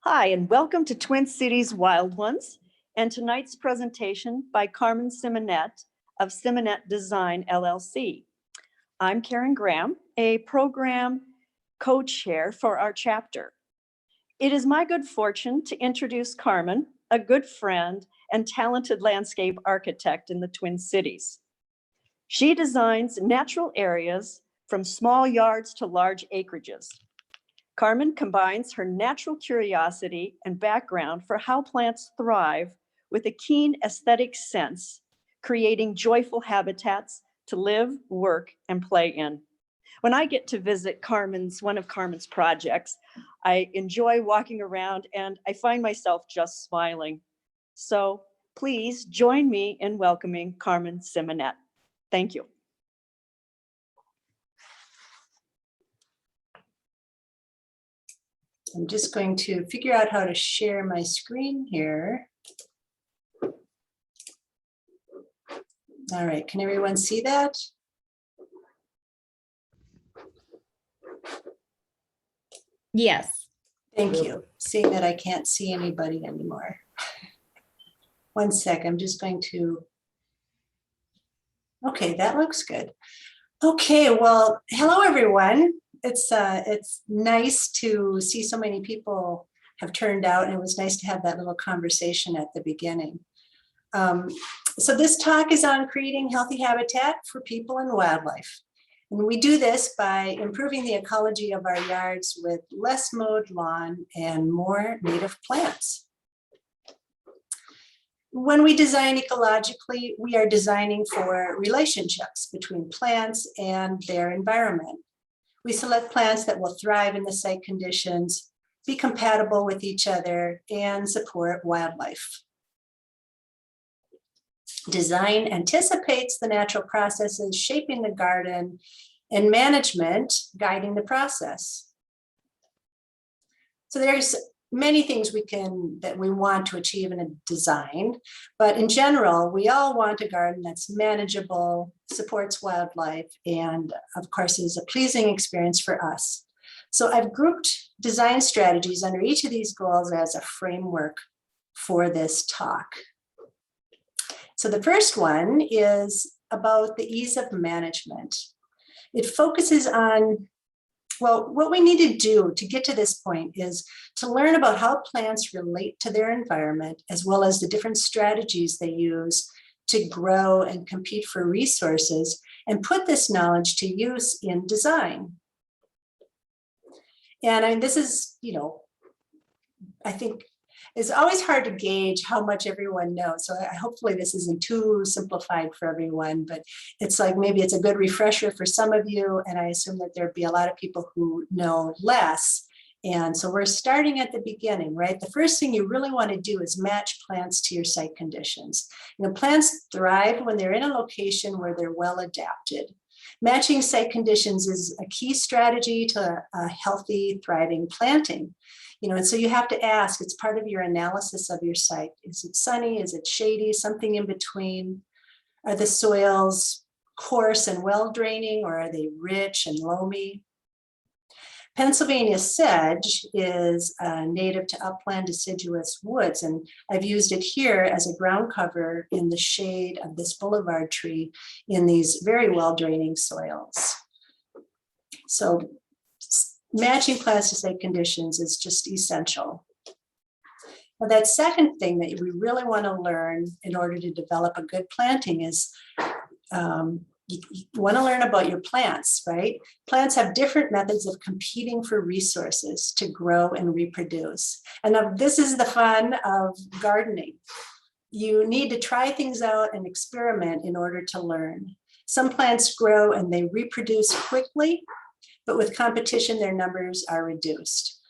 Hi, and welcome to Twin Cities Wild Ones, and tonight's presentation by Carmen Simonet of Simonet Design, LLC. I'm Karen Graham, a program co-chair for our chapter. It is my good fortune to introduce Carmen, a good friend and talented landscape architect in the Twin Cities. She designs natural areas from small yards to large acreages. Carmen combines her natural curiosity and background for how plants thrive with a keen aesthetic sense, creating joyful habitats to live, work, and play in. When I get to visit one of Carmen's projects, I enjoy walking around and I find myself just smiling. So please join me in welcoming Carmen Simonet. Thank you. I'm just going to figure out how to share my screen here. All right, can everyone see that? Yes. Thank you. Seeing that I can't see anybody anymore. One sec, I'm just going to, okay, that looks good. Okay, well, hello everyone. It's nice to see so many people have turned out, and it was nice to have that little conversation at the beginning. So this talk is on creating healthy habitat for people and wildlife. And we do this by improving the ecology of our yards with less mowed lawn and more native plants. When we design ecologically, we are designing for relationships between plants and their environment. We select plants that will thrive in the site conditions, be compatible with each other, and support wildlife. Design anticipates the natural processes shaping the garden, and management guiding the process. So there's many things that we want to achieve in a design, but in general, we all want a garden that's manageable, supports wildlife, and of course is a pleasing experience for us. So I've grouped design strategies under each of these goals as a framework for this talk. So the first one is about the ease of management. It focuses on, well, what we need to do to get to this point is to learn about how plants relate to their environment, as well as the different strategies they use to grow and compete for resources, and put this knowledge to use in design. And I mean, this is, I think it's always hard to gauge how much everyone knows. So hopefully this isn't too simplified for everyone, but it's like maybe it's a good refresher for some of you. And I assume that there'd be a lot of people who know less. And so we're starting at the beginning, right? The first thing you really want to do is match plants to your site conditions. Plants thrive when they're in a location where they're well adapted. Matching site conditions is a key strategy to a healthy, thriving planting. And so you have to ask, it's part of your analysis of your site. Is it sunny? Is it shady? Something in between? Are the soils coarse and well draining, or are they rich and loamy? Pennsylvania sedge is native to upland deciduous woods, and I've used it here as a ground cover in the shade of this boulevard tree in these very well draining soils. So matching plants to site conditions is just essential. Now, that second thing that we really want to learn in order to develop a good planting is you want to learn about your plants, right? Plants have different methods of competing for resources to grow and reproduce. And now this is the fun of gardening. You need to try things out and experiment in order to learn. Some plants grow and they reproduce quickly, but with competition, their numbers are reduced.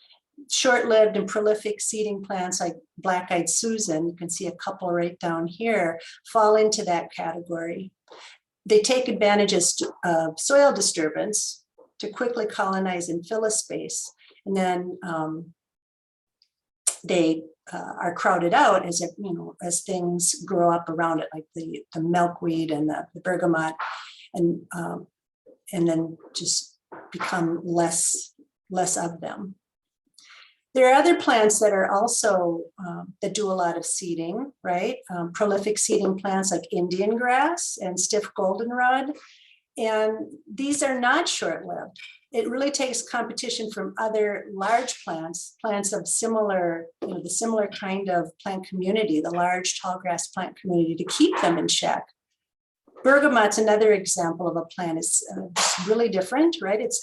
Short-lived and prolific seeding plants like black-eyed Susan, you can see a couple right down here, fall into that category. They take advantage of soil disturbance to quickly colonize and fill a space. And then they are crowded out as things grow up around it, like the milkweed and the bergamot, and then just become less of them. There are other plants that are also, that do a lot of seeding, right? Prolific seeding plants like Indian grass and stiff goldenrod. And these are not short-lived. It really takes competition from other large plants of similar, the similar kind of plant community, the large tall grass plant community, to keep them in check. Bergamot's another example of a plant. It's really different, right? It's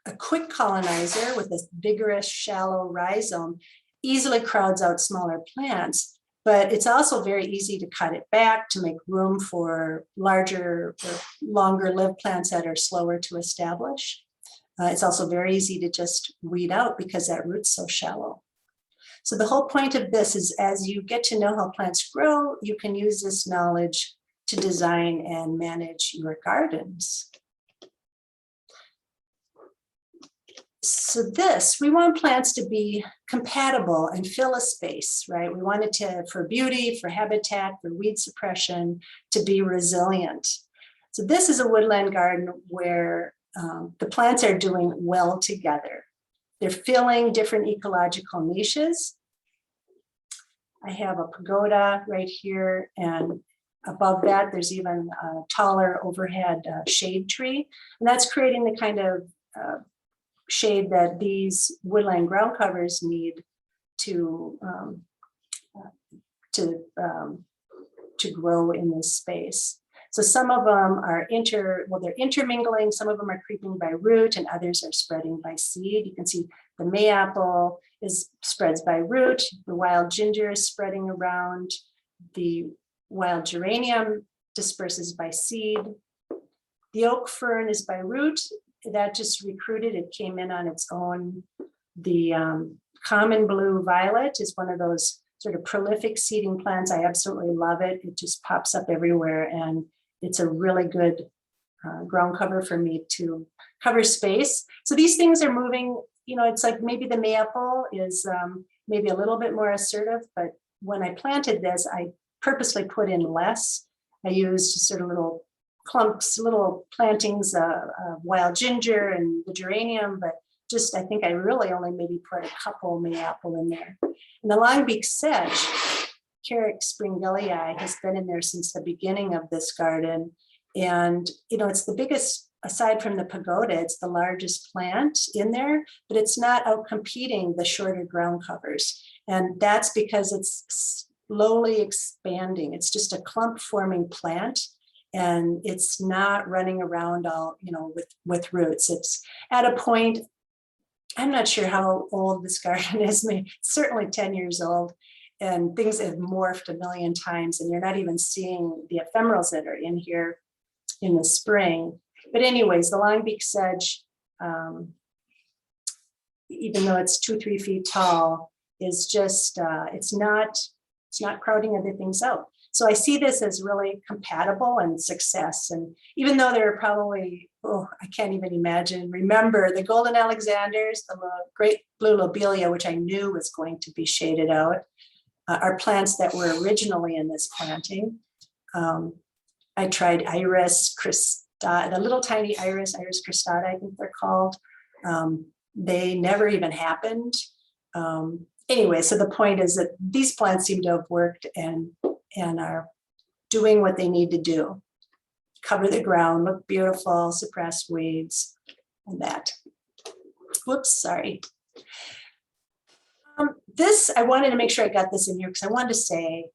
a quick colonizer with a vigorous, shallow rhizome, easily crowds out smaller plants, but it's also very easy to cut it back to make room for larger or longer lived plants that are slower to establish. It's also very easy to just weed out because that root's so shallow. So the whole point of this is, as you get to know how plants grow, you can use this knowledge to design and manage your gardens. So we want plants to be compatible and fill a space, right? We want it to, for beauty, for habitat, for weed suppression, to be resilient. So this is a woodland garden where the plants are doing well together. They're filling different ecological niches. I have a pagoda right here, and above that, there's even a taller overhead shade tree. And that's creating the kind of shade that these woodland ground covers need to grow in this space. So some of them are they're intermingling, some of them are creeping by root, and others are spreading by seed. You can see the mayapple spreads by root, the wild ginger is spreading around, the wild geranium disperses by seed. The oak fern is by root, that just recruited, it came in on its own. The common blue violet is one of those sort of prolific seeding plants. I absolutely love it. It just pops up everywhere, and it's a really good ground cover for me to cover space. So these things are moving, it's like maybe the mayapple is maybe a little bit more assertive, but when I planted this, I purposely put in less. I used sort of little clumps, little plantings of wild ginger and the geranium, but I think I really only maybe put a couple mayapple in there. And the longbeak sedge, Carrick springillii, has been in there since the beginning of this garden. And, it's the biggest, aside from the pagoda, it's the largest plant in there, but it's not out competing the shorter ground covers. And that's because it's slowly expanding. It's just a clump forming plant. And it's not running around all, with roots. It's at a point, I'm not sure how old this garden is, maybe certainly 10 years old, and things have morphed a million times, and you're not even seeing the ephemerals that are in here in the spring. But anyways, the longbeak sedge, even though it's 2-3 feet tall, is just, it's not crowding other things out. So I see this as really compatible and success. And even though there are probably, I can't even remember the golden Alexanders, the great blue lobelia, which I knew was going to be shaded out, are plants that were originally in this planting. I tried iris cristata, the little tiny iris cristata, I think they're called. They never even happened. Anyway, so the point is that these plants seem to have worked and are doing what they need to do. Cover the ground, look beautiful, suppress weeds, and that. Whoops, sorry. This, I wanted to make sure I got this in here because I wanted to say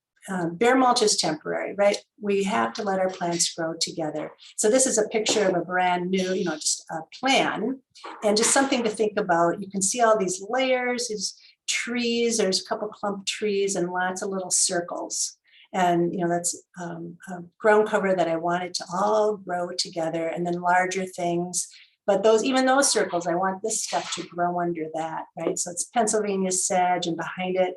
bare mulch is temporary, right? We have to let our plants grow together. So this is a picture of a brand new, just a plan, and just something to think about. You can see all these layers, these trees, there's a couple clump trees and lots of little circles. And, that's a ground cover that I wanted to all grow together, and then larger things. But even those circles, I want this stuff to grow under that, right? So it's Pennsylvania sedge, and behind it,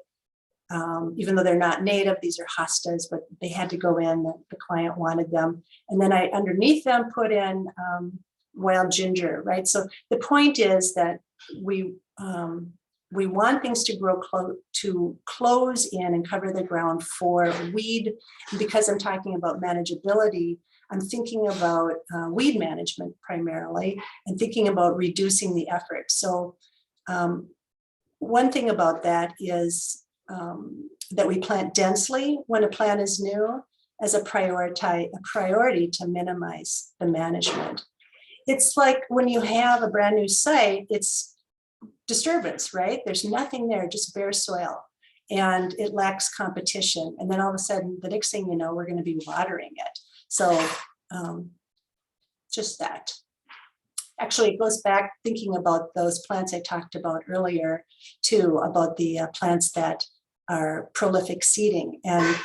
even though they're not native, these are hostas, but they had to go in, the client wanted them. And then I, underneath them, put in wild ginger, right? So the point is that we want things to grow close in and cover the ground for weed. And because I'm talking about manageability, I'm thinking about weed management primarily, and thinking about reducing the effort. So one thing about that is that we plant densely when a plant is new as a priority to minimize the management. It's like when you have a brand new site, it's disturbance, right? There's nothing there, just bare soil, and it lacks competition. And then all of a sudden, the next thing you know, we're going to be watering it. So just that. Actually, it goes back thinking about those plants I talked about earlier too, about the plants that are prolific seeding, and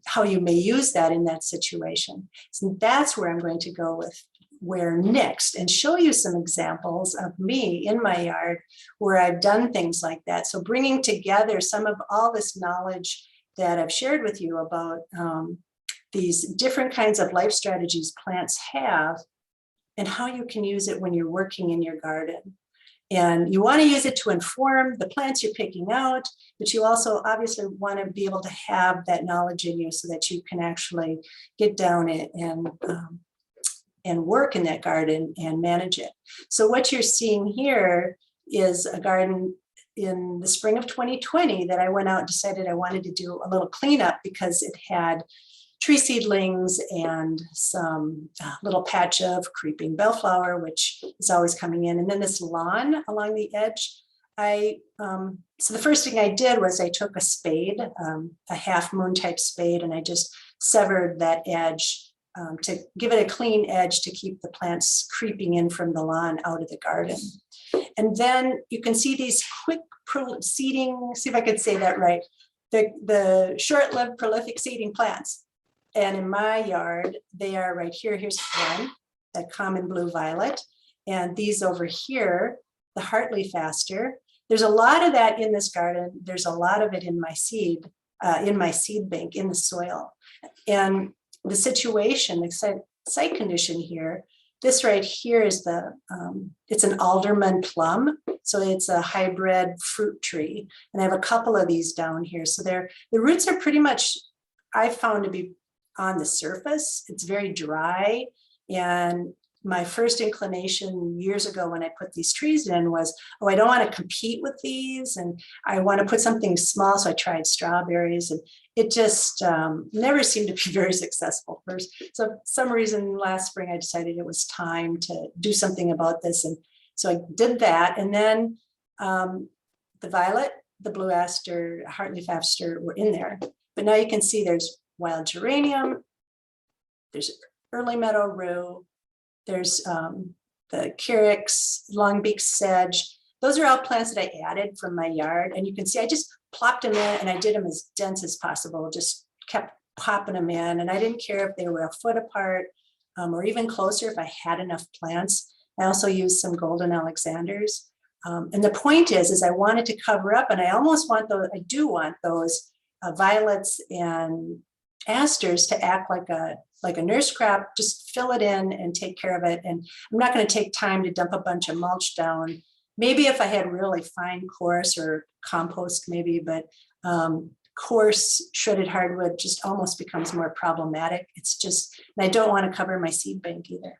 how you may use that in that situation. So that's where I'm going to go with where next, and show you some examples of me in my yard where I've done things like that. So bringing together some of all this knowledge that I've shared with you about these different kinds of life strategies plants have, and how you can use it when you're working in your garden. And you want to use it to inform the plants you're picking out, but you also obviously want to be able to have that knowledge in you so that you can actually get down it and work in that garden and manage it. So what you're seeing here is a garden in the spring of 2020 that I went out and decided I wanted to do a little cleanup because it had tree seedlings and some little patch of creeping bellflower, which is always coming in. And then this lawn along the edge. So the first thing I did was I took a spade, a half moon type spade, and I just severed that edge to give it a clean edge to keep the plants creeping in from the lawn out of the garden. And then you can see these quick seeding, see if I could say that right, the short-lived prolific seeding plants. And in my yard, they are right here. Here's one, that common blue violet. And these over here, the heartleaf aster. There's a lot of that in this garden. There's a lot of it in my seed bank, in the soil. And the situation, the site condition here, this right here is it's an alderman plum. So it's a hybrid fruit tree. And I have a couple of these down here. So the roots are pretty much, I found to be on the surface. It's very dry. And my first inclination years ago when I put these trees in was, oh, I don't want to compete with these, and I want to put something small. So I tried strawberries, and it just never seemed to be very successful first. So for some reason last spring, I decided it was time to do something about this. And so I did that. And then the violet, the blue aster, heartleaf aster were in there. But now you can see there's wild geranium, there's early meadow rue, there's the carex, longbeak sedge. Those are all plants that I added from my yard. And you can see I just plopped them in, and I did them as dense as possible, just kept popping them in. And I didn't care if they were a foot apart or even closer if I had enough plants. I also used some golden Alexanders. And the point is I wanted to cover up, and I almost want those, I do want those violets and asters to act like a nurse crop. Just fill it in and take care of it. And I'm not going to take time to dump a bunch of mulch down. Maybe if I had really fine coarse or compost, maybe, but coarse shredded hardwood just almost becomes more problematic. It's just, and I don't want to cover my seed bank either.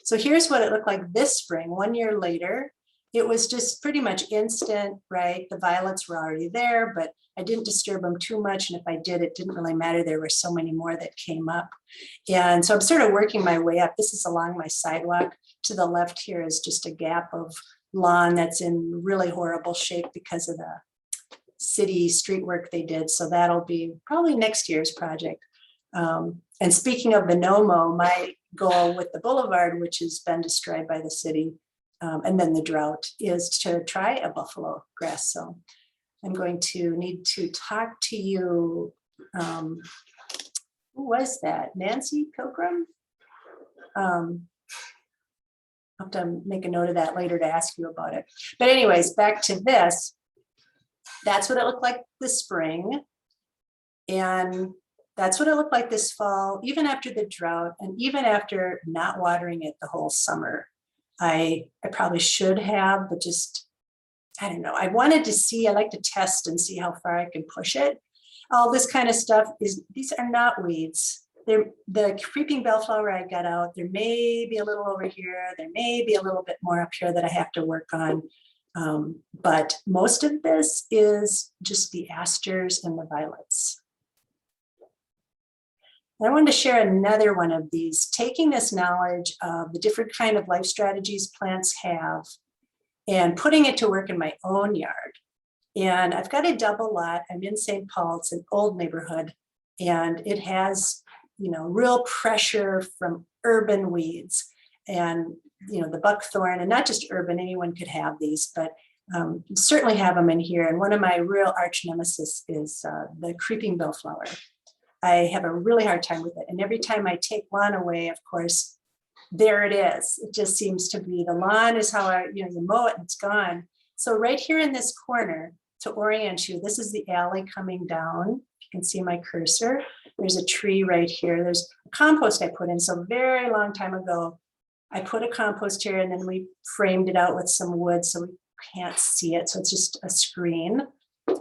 So here's what it looked like this spring, 1 year later. It was just pretty much instant, right? The violets were already there, but I didn't disturb them too much. And if I did, it didn't really matter. There were so many more that came up. And so I'm sort of working my way up. This is along my sidewalk. To the left here is just a gap of lawn that's in really horrible shape because of the city street work they did. So that'll be probably next year's project. And speaking of the no-mow, my goal with the boulevard, which has been destroyed by the city, and then the drought, is to try a buffalo grass. So I'm going to need to talk to you. Who was that? Nancy Pilgrim? I'll have to make a note of that later to ask you about it. But anyways, back to this. That's what it looked like this spring. And that's what it looked like this fall, even after the drought and even after not watering it the whole summer. I probably should have, but just, I don't know. I wanted to see, I like to test and see how far I can push it. All this kind of stuff these are not weeds. The creeping bellflower I got out, there may be a little over here, there may be a little bit more up here that I have to work on. But most of this is just the asters and the violets. I wanted to share another one of these, taking this knowledge of the different kind of life strategies plants have and putting it to work in my own yard. And I've got a double lot. I'm in St. Paul. It's an old neighborhood, and it has, real pressure from urban weeds and, the buckthorn, and not just urban, anyone could have these, but certainly have them in here. And one of my real arch nemesis is the creeping bellflower. I have a really hard time with it. And every time I take lawn away, of course, there it is. It just seems to be, the lawn is how you mow it and it's gone. So right here in this corner, to orient you, this is the alley coming down. You can see my cursor. There's a tree right here. There's a compost I put in. So very long time ago, I put a compost here and then we framed it out with some wood so we can't see it. So it's just a screen.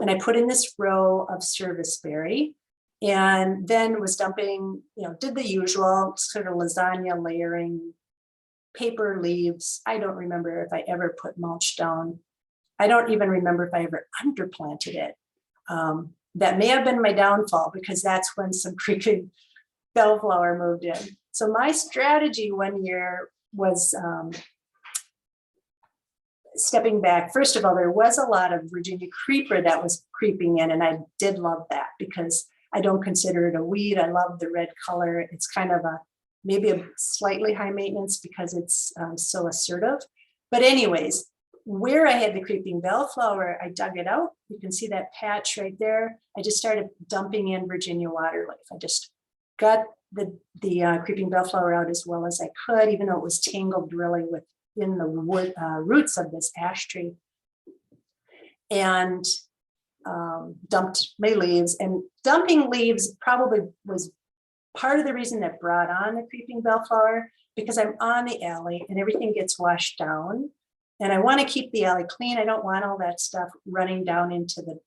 And I put in this row of serviceberry and then was dumping, did the usual sort of lasagna layering, paper leaves. I don't remember if I ever put mulch down. I don't even remember if I ever underplanted it. That may have been my downfall because that's when some creeping bellflower moved in. So my strategy one year was stepping back. First of all, there was a lot of Virginia creeper that was creeping in, and I did love that because I don't consider it a weed. I love the red color. It's kind of maybe a slightly high maintenance because it's so assertive. But anyways, where I had the creeping bellflower, I dug it out. You can see that patch right there. I just started dumping in Virginia waterleaf. I just got the creeping bellflower out as well as I could, even though it was tangled really within the wood roots of this ash tree. And dumped my leaves. And dumping leaves probably was part of the reason that brought on the creeping bellflower, because I'm on the alley and everything gets washed down. And I want to keep the alley clean. I don't want all that stuff running down into the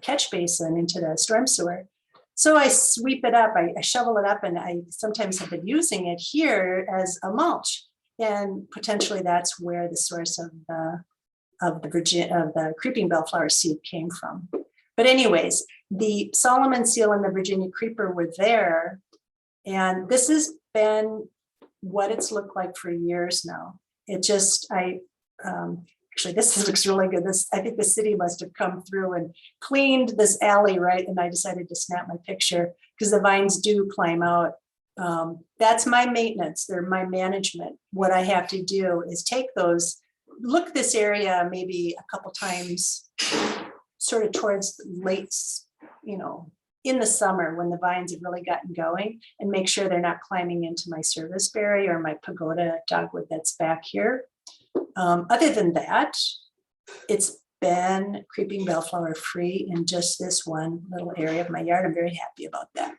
catch basin, into the storm sewer. So I sweep it up, I shovel it up, and I sometimes have been using it here as a mulch. And potentially that's where the source of the creeping bellflower seed came from. But anyways, the Solomon seal and the Virginia creeper were there. And this has been what it's looked like for years now. It just, actually, this looks really good. I think the city must have come through and cleaned this alley, right? And I decided to snap my picture because the vines do climb out. That's my maintenance. They're my management. What I have to do is take those, look this area maybe a couple times, sort of towards late, in the summer when the vines have really gotten going, and make sure they're not climbing into my serviceberry or my pagoda dogwood that's back here. Other than that, it's been creeping bellflower free in just this one little area of my yard. I'm very happy about that.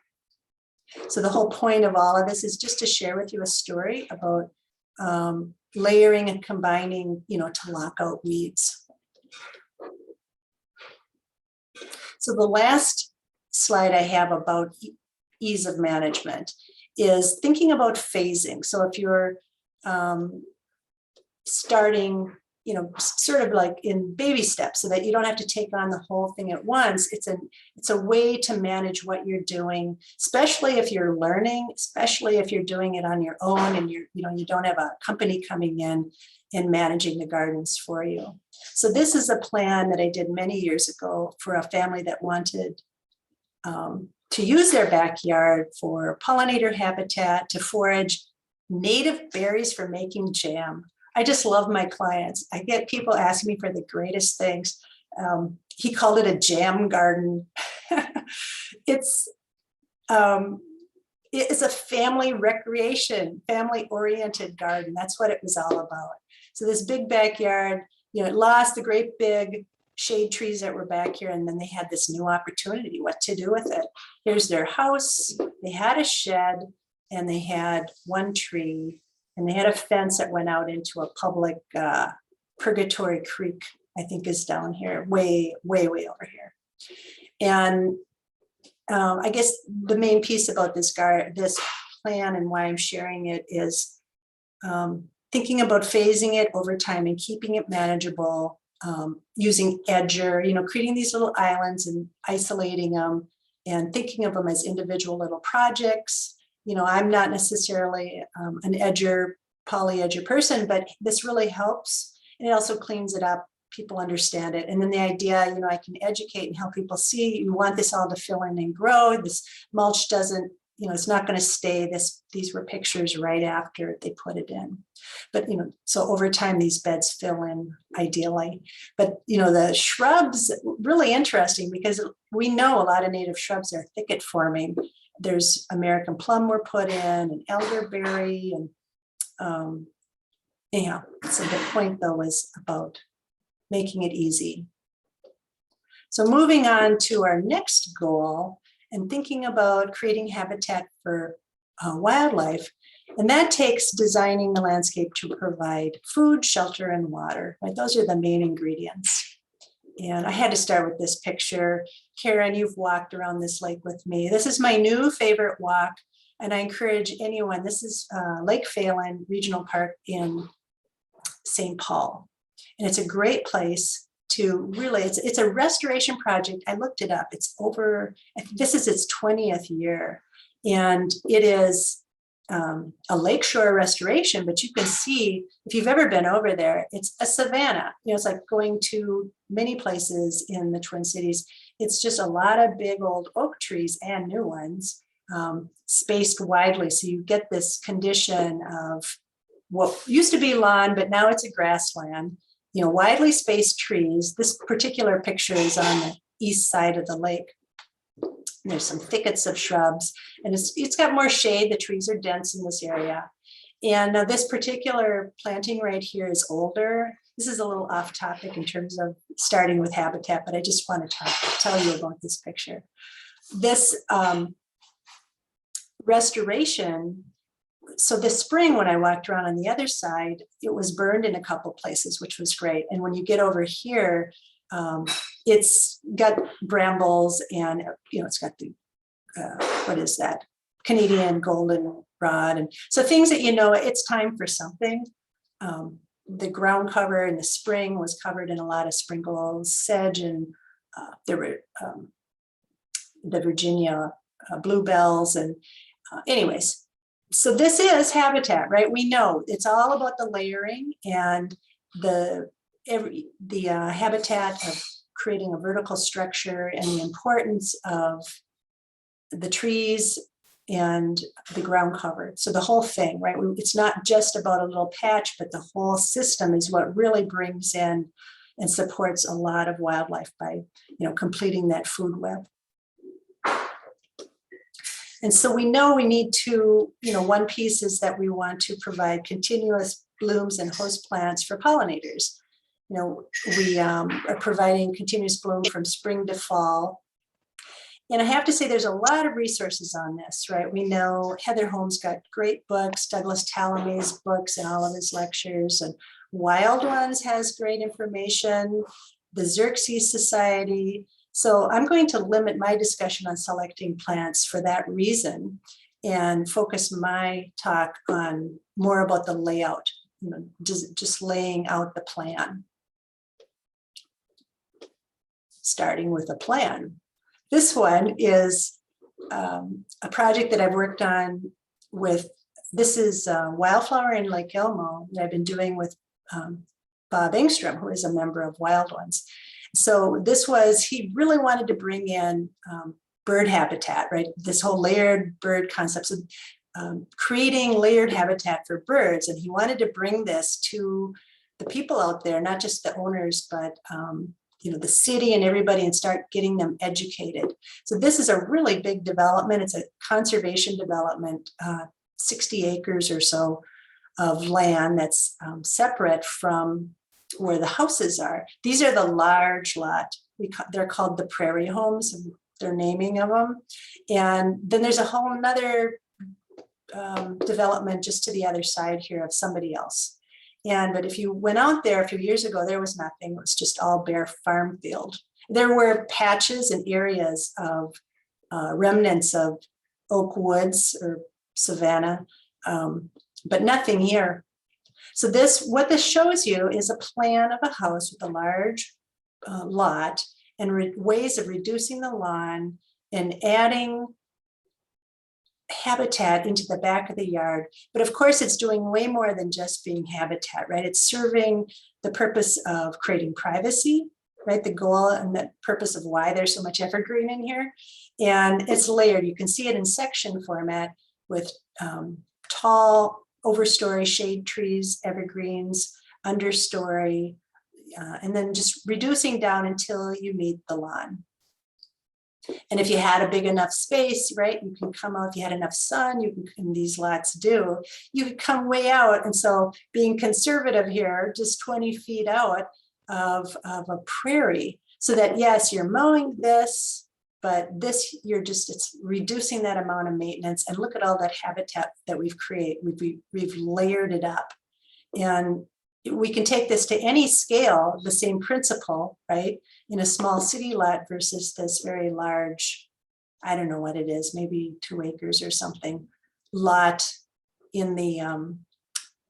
So the whole point of all of this is just to share with you a story about layering and combining, to lock out weeds. So the last slide I have about ease of management is thinking about phasing. So if you're starting, sort of like in baby steps so that you don't have to take on the whole thing at once. It's a way to manage what you're doing, especially if you're learning, especially if you're doing it on your own and you don't have a company coming in and managing the gardens for you. So this is a plan that I did many years ago for a family that wanted to use their backyard for pollinator habitat, to forage native berries for making jam. I just love my clients. I get people asking me for the greatest things. He called it a jam garden. It's a family recreation, family-oriented garden. That's what it was all about. So this big backyard, it lost the great big shade trees that were back here, and then they had this new opportunity, what to do with it. Here's their house. They had a shed, and they had one tree, and they had a fence that went out into a public Purgatory Creek, I think is down here, way, way, way over here. And I guess the main piece about this plan and why I'm sharing it is thinking about phasing it over time and keeping it manageable, using edger, creating these little islands and isolating them and thinking of them as individual little projects. I'm not necessarily an poly edger person, but this really helps. And it also cleans it up. People understand it. And then the idea, I can educate and help people see, you want this all to fill in and grow. This mulch doesn't, it's not going to stay. These were pictures right after they put it in. But, so over time, these beds fill in ideally. But, the shrubs, really interesting because we know a lot of native shrubs are thicket forming. There's American plum were put in and elderberry. And anyhow, so the point though was about making it easy. So moving on to our next goal and thinking about creating habitat for wildlife. And that takes designing the landscape to provide food, shelter, and water. Right? Those are the main ingredients. And I had to start with this picture. Karen, you've walked around this lake with me. This is my new favorite walk. And I encourage anyone, this is Lake Phelan Regional Park in St. Paul. And it's a great place to really, it's a restoration project. I looked it up. It's over, this is its 20th year. And it is a lakeshore restoration, but you can see, if you've ever been over there, it's a savanna. It's like going to many places in the Twin Cities. It's just a lot of big old oak trees and new ones spaced widely. So you get this condition of what used to be lawn, but now it's a grassland. Widely spaced trees. This particular picture is on the east side of the lake. And there's some thickets of shrubs, and it's got more shade. The trees are dense in this area. And this particular planting right here is older. This is a little off topic in terms of starting with habitat, but I just want to tell you about this picture. This restoration, so this spring when I walked around on the other side, it was burned in a couple places, which was great. And when you get over here, it's got brambles and, it's got the, what is that? Canadian goldenrod. And so things that, it's time for something. The ground cover in the spring was covered in a lot of sprinkles, sedge, and there were the Virginia bluebells. And anyways, so this is habitat, right? We know it's all about the layering and the habitat of creating a vertical structure and the importance of the trees and the ground cover. So the whole thing, right? It's not just about a little patch, but the whole system is what really brings in and supports a lot of wildlife by, completing that food web. And so we know we need to, one piece is that we want to provide continuous blooms and host plants for pollinators. We are providing continuous bloom from spring to fall. And I have to say there's a lot of resources on this, right? We know Heather Holmes got great books, Douglas Tallamy's books and all of his lectures, and Wild Ones has great information, the Xerxes Society. So I'm going to limit my discussion on selecting plants for that reason and focus my talk on more about the layout, just laying out the plan. Starting with a plan. This one is a project that I've worked on with, this is Wildflower in Lake Elmo that I've been doing with Bob Engstrom, who is a member of Wild Ones. So this was, he really wanted to bring in bird habitat, right? This whole layered bird concept, so creating layered habitat for birds. And he wanted to bring this to the people out there, not just the owners, but the city and everybody, and start getting them educated. So this is a really big development. It's a conservation development, 60 acres or so of land that's separate from where the houses are. These are the large lot. They're called the prairie homes, their naming of them. And then there's a whole nother development just to the other side here of somebody else. But if you went out there a few years ago, there was nothing. It was just all bare farm field. There were patches and areas of remnants of oak woods or savanna, but nothing here. So what this shows you is a plan of a house with a large lot and ways of reducing the lawn and adding habitat into the back of the yard. But of course, it's doing way more than just being habitat, right? It's serving the purpose of creating privacy, right? The goal and the purpose of why there's so much evergreen in here. And it's layered. You can see it in section format with tall overstory shade trees, evergreens, understory, and then just reducing down until you meet the lawn. And if you had a big enough space, right, you can come out, if you had enough sun, you can, and these lots do, you could come way out. And so being conservative here, just 20 feet out of a prairie, so that yes, you're mowing this, but this, it's reducing that amount of maintenance. And look at all that habitat that we've created. We've layered it up. And we can take this to any scale, the same principle, right? In a small city lot versus this very large, I don't know what it is, maybe 2 acres or something, lot in the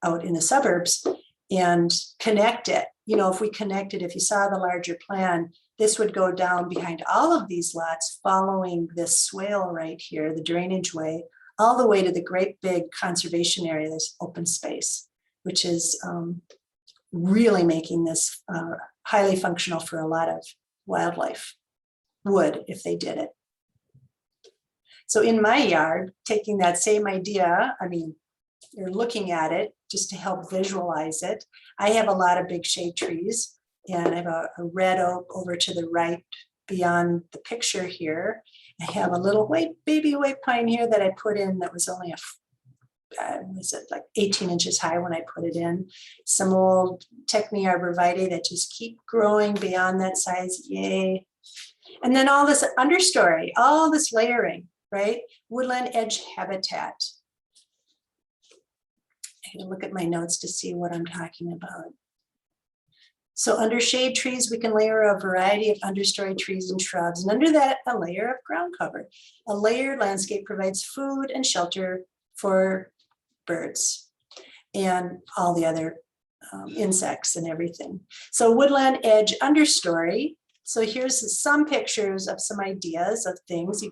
out in the suburbs, and connect it. You know, if we connected, if you saw the larger plan, this would go down behind all of these lots, following this swale right here, the drainage way, all the way to the great big conservation area, this open space, which is really making this highly functional for a lot of wildlife, would if they did it. So in my yard, taking that same idea, I mean, you're looking at it just to help visualize it. I have a lot of big shade trees, and I have a red oak over to the right beyond the picture here. I have a little baby white pine here that I put in that was only was it like 18 inches high when I put it in. Some old Techni arborvitae that just keep growing beyond that size, yay. And then all this understory, all this layering, right? Woodland edge habitat. I gotta look at my notes to see what I'm talking about. So under shade trees, we can layer a variety of understory trees and shrubs, and under that, a layer of ground cover. A layered landscape provides food and shelter for birds and all the other insects and everything. So woodland edge understory. So here's some pictures of some ideas of things.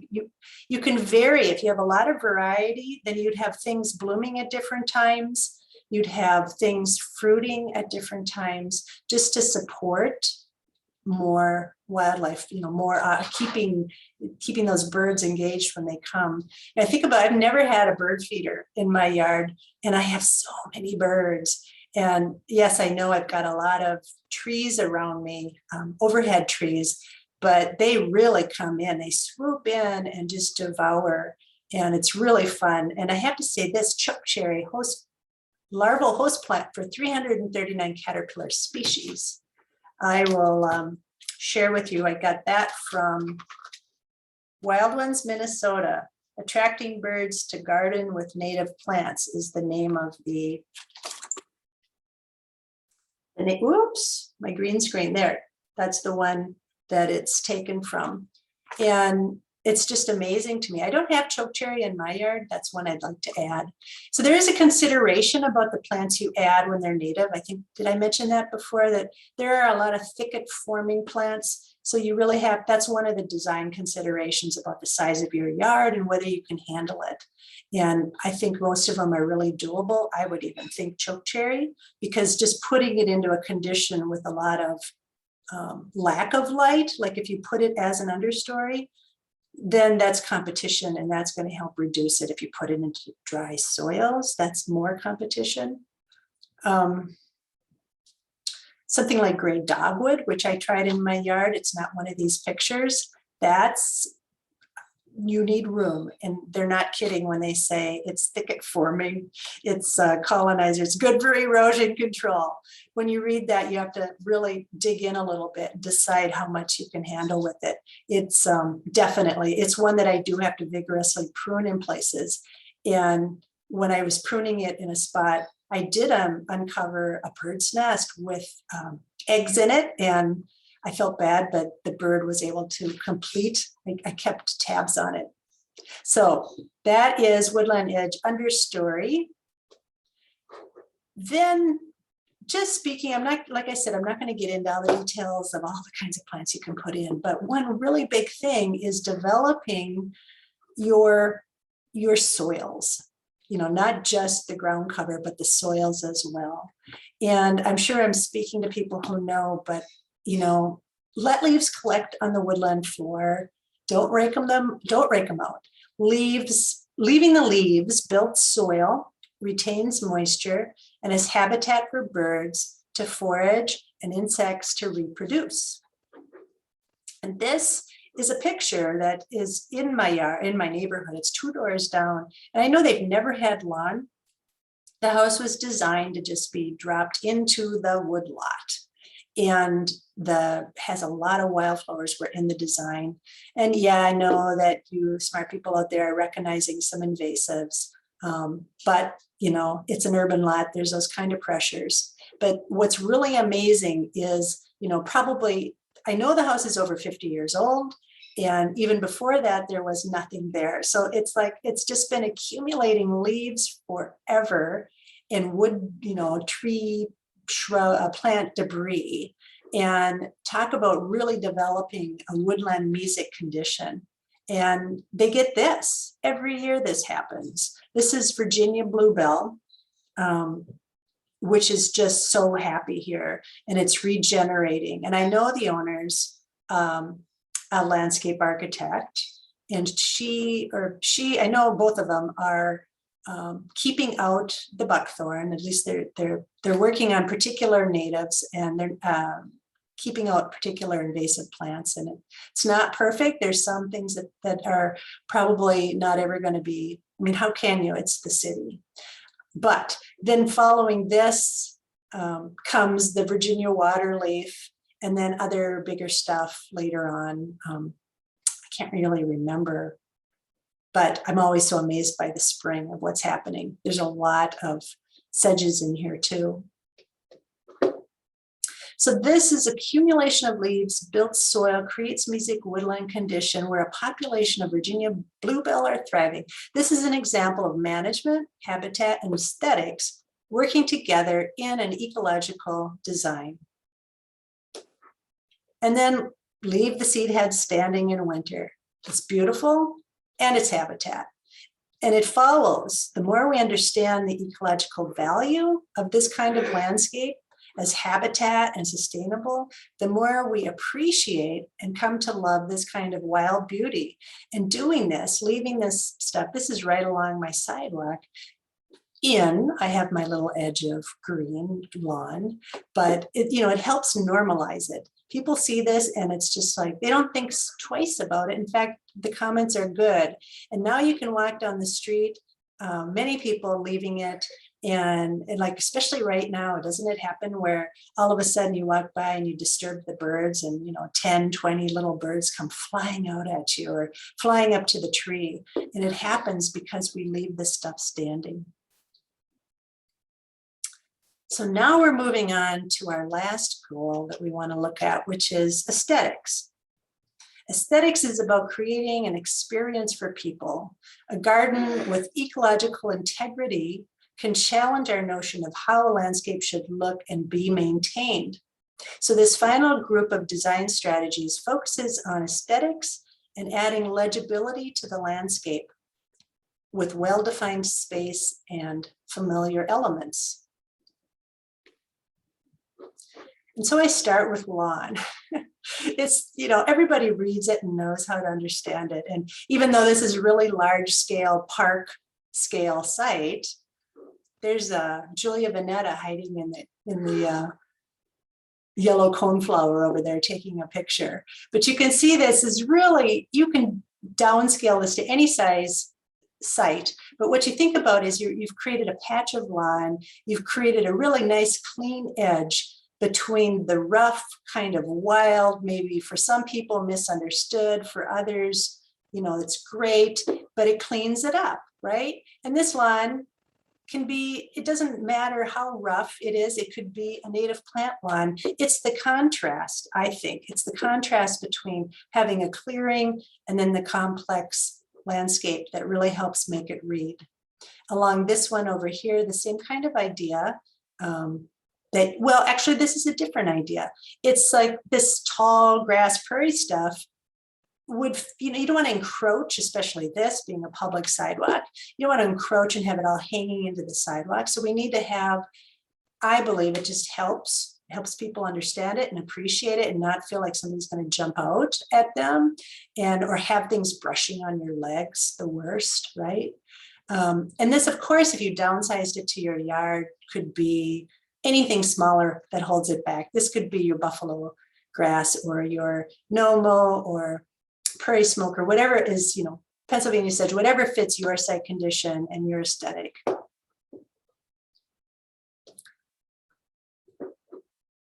You can vary. If you have a lot of variety, then you'd have things blooming at different times. You'd have things fruiting at different times, just to support more wildlife, you know, more keeping those birds engaged when they come. And I think about, I've never had a bird feeder in my yard, and I have so many birds. And yes, I know I've got a lot of trees around me, overhead trees, but they really come in, they swoop in and just devour, and it's really fun. And I have to say, this chokecherry larval host plant for 339 caterpillar species. I will share with you, I got that from Wildlands, Minnesota. Attracting Birds to Garden with Native Plants is the name of the whoops, my green screen there. That's the one that it's taken from. And it's just amazing to me. I don't have chokecherry in my yard. That's one I'd like to add. So there is a consideration about the plants you add when they're native. I think, did I mention that before? That there are a lot of thicket forming plants. So you really have, that's one of the design considerations about the size of your yard and whether you can handle it. And I think most of them are really doable. I would even think chokecherry, because just putting it into a condition with a lot of lack of light, like if you put it as an understory, then that's competition, and that's going to help reduce it. If you put it into dry soils, that's more competition. Something like gray dogwood, which I tried in my yard. It's not one of these pictures. You need room, and they're not kidding when they say it's thicket forming, it's colonizer, it's good for erosion control. When you read that, you have to really dig in a little bit and decide how much you can handle with it. It's definitely, it's one that I do have to vigorously prune in places. And when I was pruning it in a spot, I did uncover a bird's nest with eggs in it, and I felt bad, but the bird was able to complete. I kept tabs on it. So that is Woodland Edge Understory. Then just speaking, I'm not, like I said, I'm not going to get into all the details of all the kinds of plants you can put in, but one really big thing is developing your soils, not just the ground cover, but the soils as well. And I'm sure I'm speaking to people who know, but let leaves collect on the woodland floor. Don't rake them out. Leaving the leaves built soil retains moisture and is habitat for birds to forage and insects to reproduce. And this is a picture that is in my yard, in my neighborhood. It's 2 doors down. And I know they've never had lawn. The house was designed to just be dropped into the woodlot. And has a lot of wildflowers were in the design. And yeah, I know that you smart people out there are recognizing some invasives, but it's an urban lot. There's those kind of pressures. But what's really amazing is, probably, I know the house is over 50 years old. And even before that, there was nothing there. So it's like, it's just been accumulating leaves forever and wood, tree, shrub, plant debris. And talk about really developing a woodland music condition. And they get this. Every year this happens. This is Virginia Bluebell, which is just so happy here. And it's regenerating. And I know the owners, a landscape architect, and I know both of them are keeping out the buckthorn. At least they're working on particular natives, and they're keeping out particular invasive plants. And it's not perfect. There's some things that are probably not ever going to be. I mean, how can you? It's the city. But then following this comes the Virginia waterleaf, and then other bigger stuff later on. I can't really remember, but I'm always so amazed by the spring of what's happening. There's a lot of sedges in here too. So this is accumulation of leaves, built soil, creates music woodland condition where a population of Virginia bluebell are thriving. This is an example of management, habitat, and aesthetics working together in an ecological design. And then leave the seed heads standing in winter. It's beautiful and it's habitat. And it follows, the more we understand the ecological value of this kind of landscape as habitat and sustainable, the more we appreciate and come to love this kind of wild beauty. And doing this, leaving this stuff, this is right along my sidewalk. I have my little edge of green lawn, but it helps normalize it. People see this and it's just like, they don't think twice about it. In fact, the comments are good. And now you can walk down the street, many people leaving it. And like, especially right now, doesn't it happen where all of a sudden you walk by and you disturb the birds and 10, 20 little birds come flying out at you or flying up to the tree. And it happens because we leave this stuff standing. So now we're moving on to our last goal that we want to look at, which is aesthetics. Aesthetics is about creating an experience for people. A garden with ecological integrity can challenge our notion of how a landscape should look and be maintained. So this final group of design strategies focuses on aesthetics and adding legibility to the landscape with well-defined space and familiar elements. And so I start with lawn. It's, everybody reads it and knows how to understand it. And even though this is a really large scale park scale site, there's Julia Veneta hiding in the yellow coneflower over there taking a picture. But you can see this is really, you can downscale this to any size site. But what you think about is you've created a patch of lawn, you've created a really nice clean edge between the rough kind of wild, maybe for some people misunderstood, for others, it's great, but it cleans it up, right? And this lawn, can be, it doesn't matter how rough it is. It could be a native plant lawn. It's the contrast, I think. It's the contrast between having a clearing and then the complex landscape that really helps make it read. Along this one over here, the same kind of idea. Well, actually, this is a different idea. It's like this tall grass prairie stuff would, you don't want to encroach, especially this being a public sidewalk. You don't want to encroach and have it all hanging into the sidewalk. So we need to have, I believe it just helps people understand it and appreciate it and not feel like somebody's going to jump out at them or have things brushing on your legs, the worst, right? And this, of course, if you downsized it to your yard, could be anything smaller that holds it back. This could be your buffalo grass or your Nomo or prairie smoke or whatever is, Pennsylvania sedge, whatever fits your site condition and your aesthetic.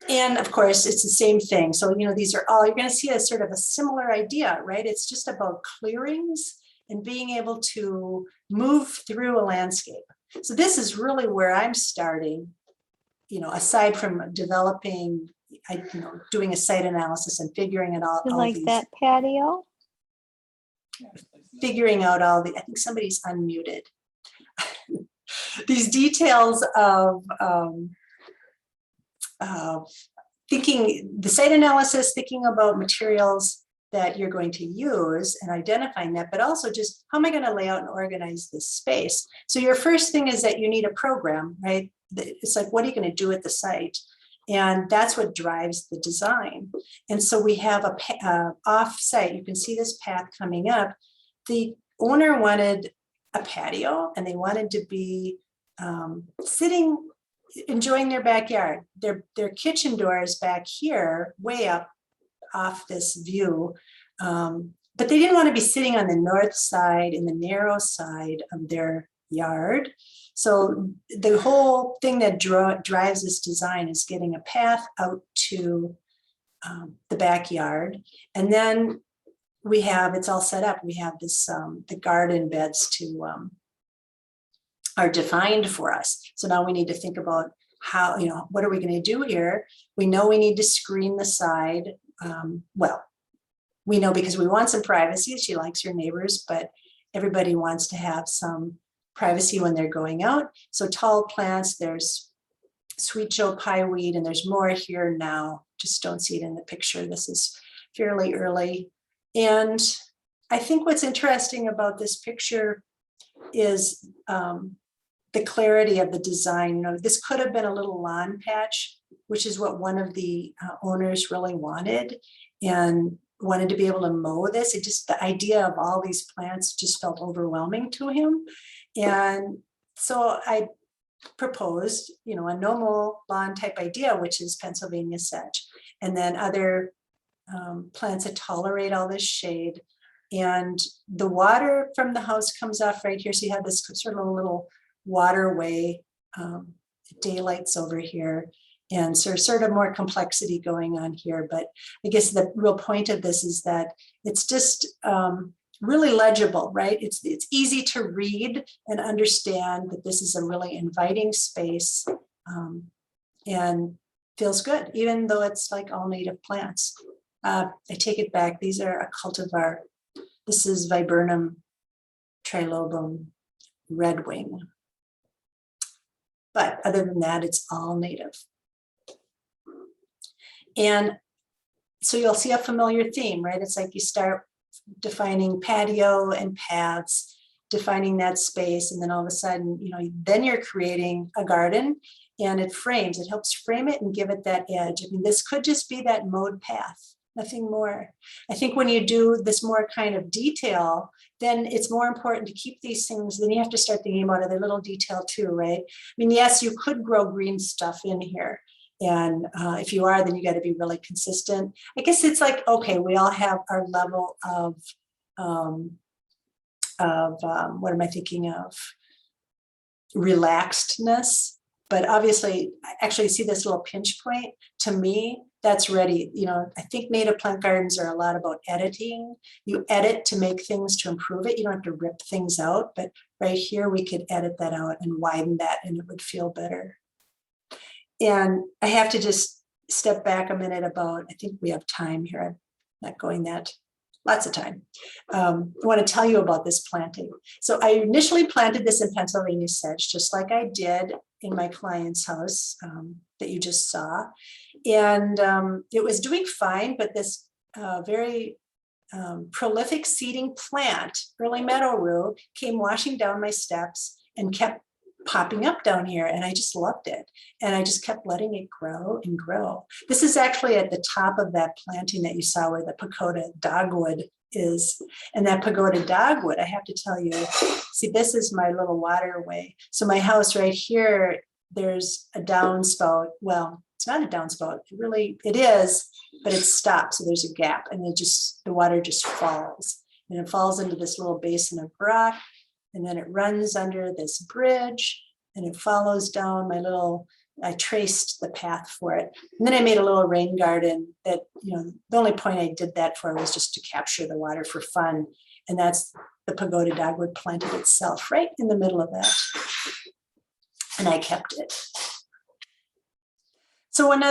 And of course, it's the same thing. So, these are all, you're going to see a sort of a similar idea, right? It's just about clearings and being able to move through a landscape. So this is really where I'm starting, aside from developing, doing a site analysis and figuring it all. You all like these, that patio? figuring out all the, I think somebody's unmuted. These details of thinking, the site analysis, thinking about materials that you're going to use and identifying that, but also just how am I going to lay out and organize this space? So your first thing is that you need a program, right? It's like, what are you going to do at the site? And that's what drives the design. And so we have a off-site, you can see this path coming up. The owner wanted a patio and they wanted to be sitting, enjoying their backyard. Their kitchen door is back here, way up off this view. But they didn't want to be sitting on the north side in the narrow side of their yard. So the whole thing that drives this design is getting a path out to the backyard. And then we have, it's all set up. We have this, the garden beds are defined for us. So now we need to think about how, what are we going to do here? We know we need to screen the side. Well, we know because we want some privacy. She likes her neighbors, but everybody wants to have some privacy when they're going out. So tall plants, there's sweet Joe pieweed, and there's more here now. Just don't see it in the picture. This is fairly early. And I think what's interesting about this picture is the clarity of the design. This could have been a little lawn patch, which is what one of the owners really wanted and wanted to be able to mow this. It just, the idea of all these plants just felt overwhelming to him. And so I proposed, a no mow lawn type idea, which is Pennsylvania sedge, and then other plants that tolerate all this shade. And the water from the house comes off right here. So you have this sort of a little waterway, daylight's over here. And so sort of more complexity going on here. But I guess the real point of this is that it's just really legible, right? It's easy to read and understand that this is a really inviting space and feels good, even though it's like all native plants. I take it back. These are a cultivar. This is Viburnum trilobum redwing. But other than that, it's all native. And so you'll see a familiar theme, right? It's like you start defining patio and paths, defining that space, and then all of a sudden, then you're creating a garden, and it helps frame it and give it that edge. I mean, this could just be that mowed path, nothing more. I think when you do this more kind of detail, then it's more important to keep these things, then you have to start thinking about other little detail too, right? I mean, yes, you could grow green stuff in here. And if you are, then you got to be really consistent. I guess it's like, okay, we all have our level of what am I thinking of? Relaxedness. But obviously, I actually see this little pinch point. To me, that's ready. I think native plant gardens are a lot about editing. You edit to make things to improve it. You don't have to rip things out, but right here we could edit that out and widen that and it would feel better. And I have to just step back a minute I think we have time here. I'm not going that, lots of time. I want to tell you about this planting. So I initially planted this in Pennsylvania sedge, just like I did in my client's house that you just saw. And it was doing fine, but this very prolific seeding plant, early meadow rue, came washing down my steps and kept popping up down here, and I just loved it. And I just kept letting it grow and grow. This is actually at the top of that planting that you saw where the pagoda dogwood is. And that pagoda dogwood, I have to tell you, see, this is my little waterway. So my house right here, there's a downspout. Well, it's not a downspout. It is, but it stops. So there's a gap, and the water just falls. And it falls into this little basin of rock. And then it runs under this bridge and it follows down I traced the path for it. And then I made a little rain garden that, the only point I did that for was just to capture the water for fun. And that's the pagoda dogwood planted itself right in the middle of that. And I kept it. So and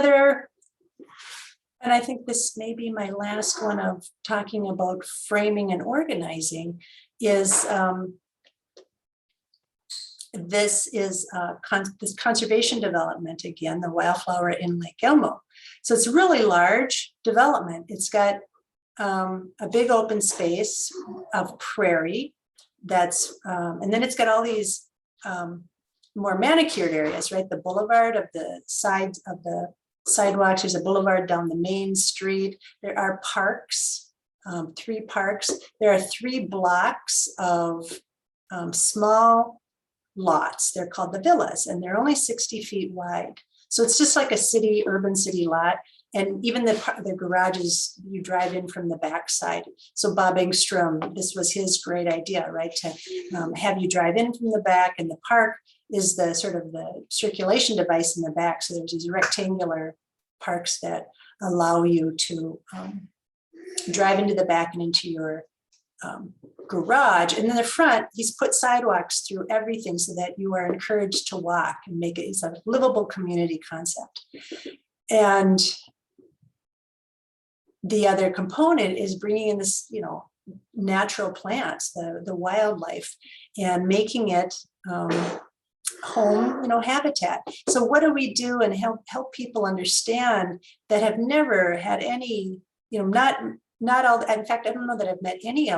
I think this may be my last one of talking about framing and organizing, is this is this conservation development again, the Wildflower in Lake Elmo. So it's a really large development. It's got a big open space of prairie and then it's got all these more manicured areas, right? The boulevard of the sides of the sidewalks. There's a boulevard down the main street. There are parks, 3 parks. There are 3 blocks of small lots. They're called the villas, and they're only 60 feet wide. So it's just like a urban city lot. And even the garages, you drive in from the backside. So Bob Engstrom, this was his great idea, right? To have you drive in from the back, and the park is the sort of the circulation device in the back. So there's these rectangular parks that allow you to drive into the back and into your garage. And in the front, he's put sidewalks through everything so that you are encouraged to walk and make it a livable community concept. And the other component is bringing in this, natural plants, the wildlife, and making it home, habitat. So what do we do and help people understand that have never had any, not all, in fact, I don't know that I've met any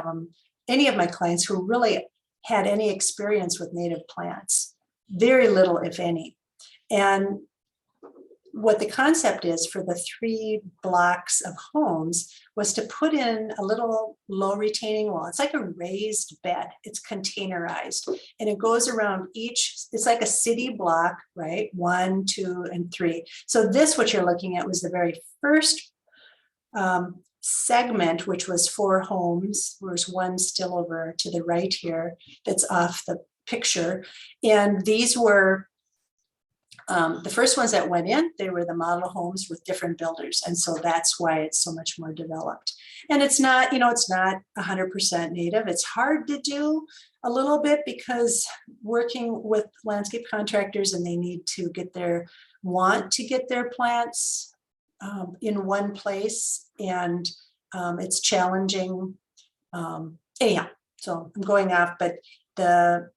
of my clients who really had any experience with native plants, very little, if any. And what the concept is for the 3 blocks of homes was to put in a little low retaining wall. It's like a raised bed. It's containerized, and it goes around it's like a city block, right? 1, 2, and 3. So what you're looking at was the very first segment, which was 4 homes. There's one still over to the right here that's off the picture. And these were the first ones that went in. They were the model homes with different builders. And so that's why it's so much more developed. And it's not, it's not 100% native. It's hard to do a little bit because working with landscape contractors, and they want to get their plants in one place, and it's challenging. Anyhow, so I'm going off, but the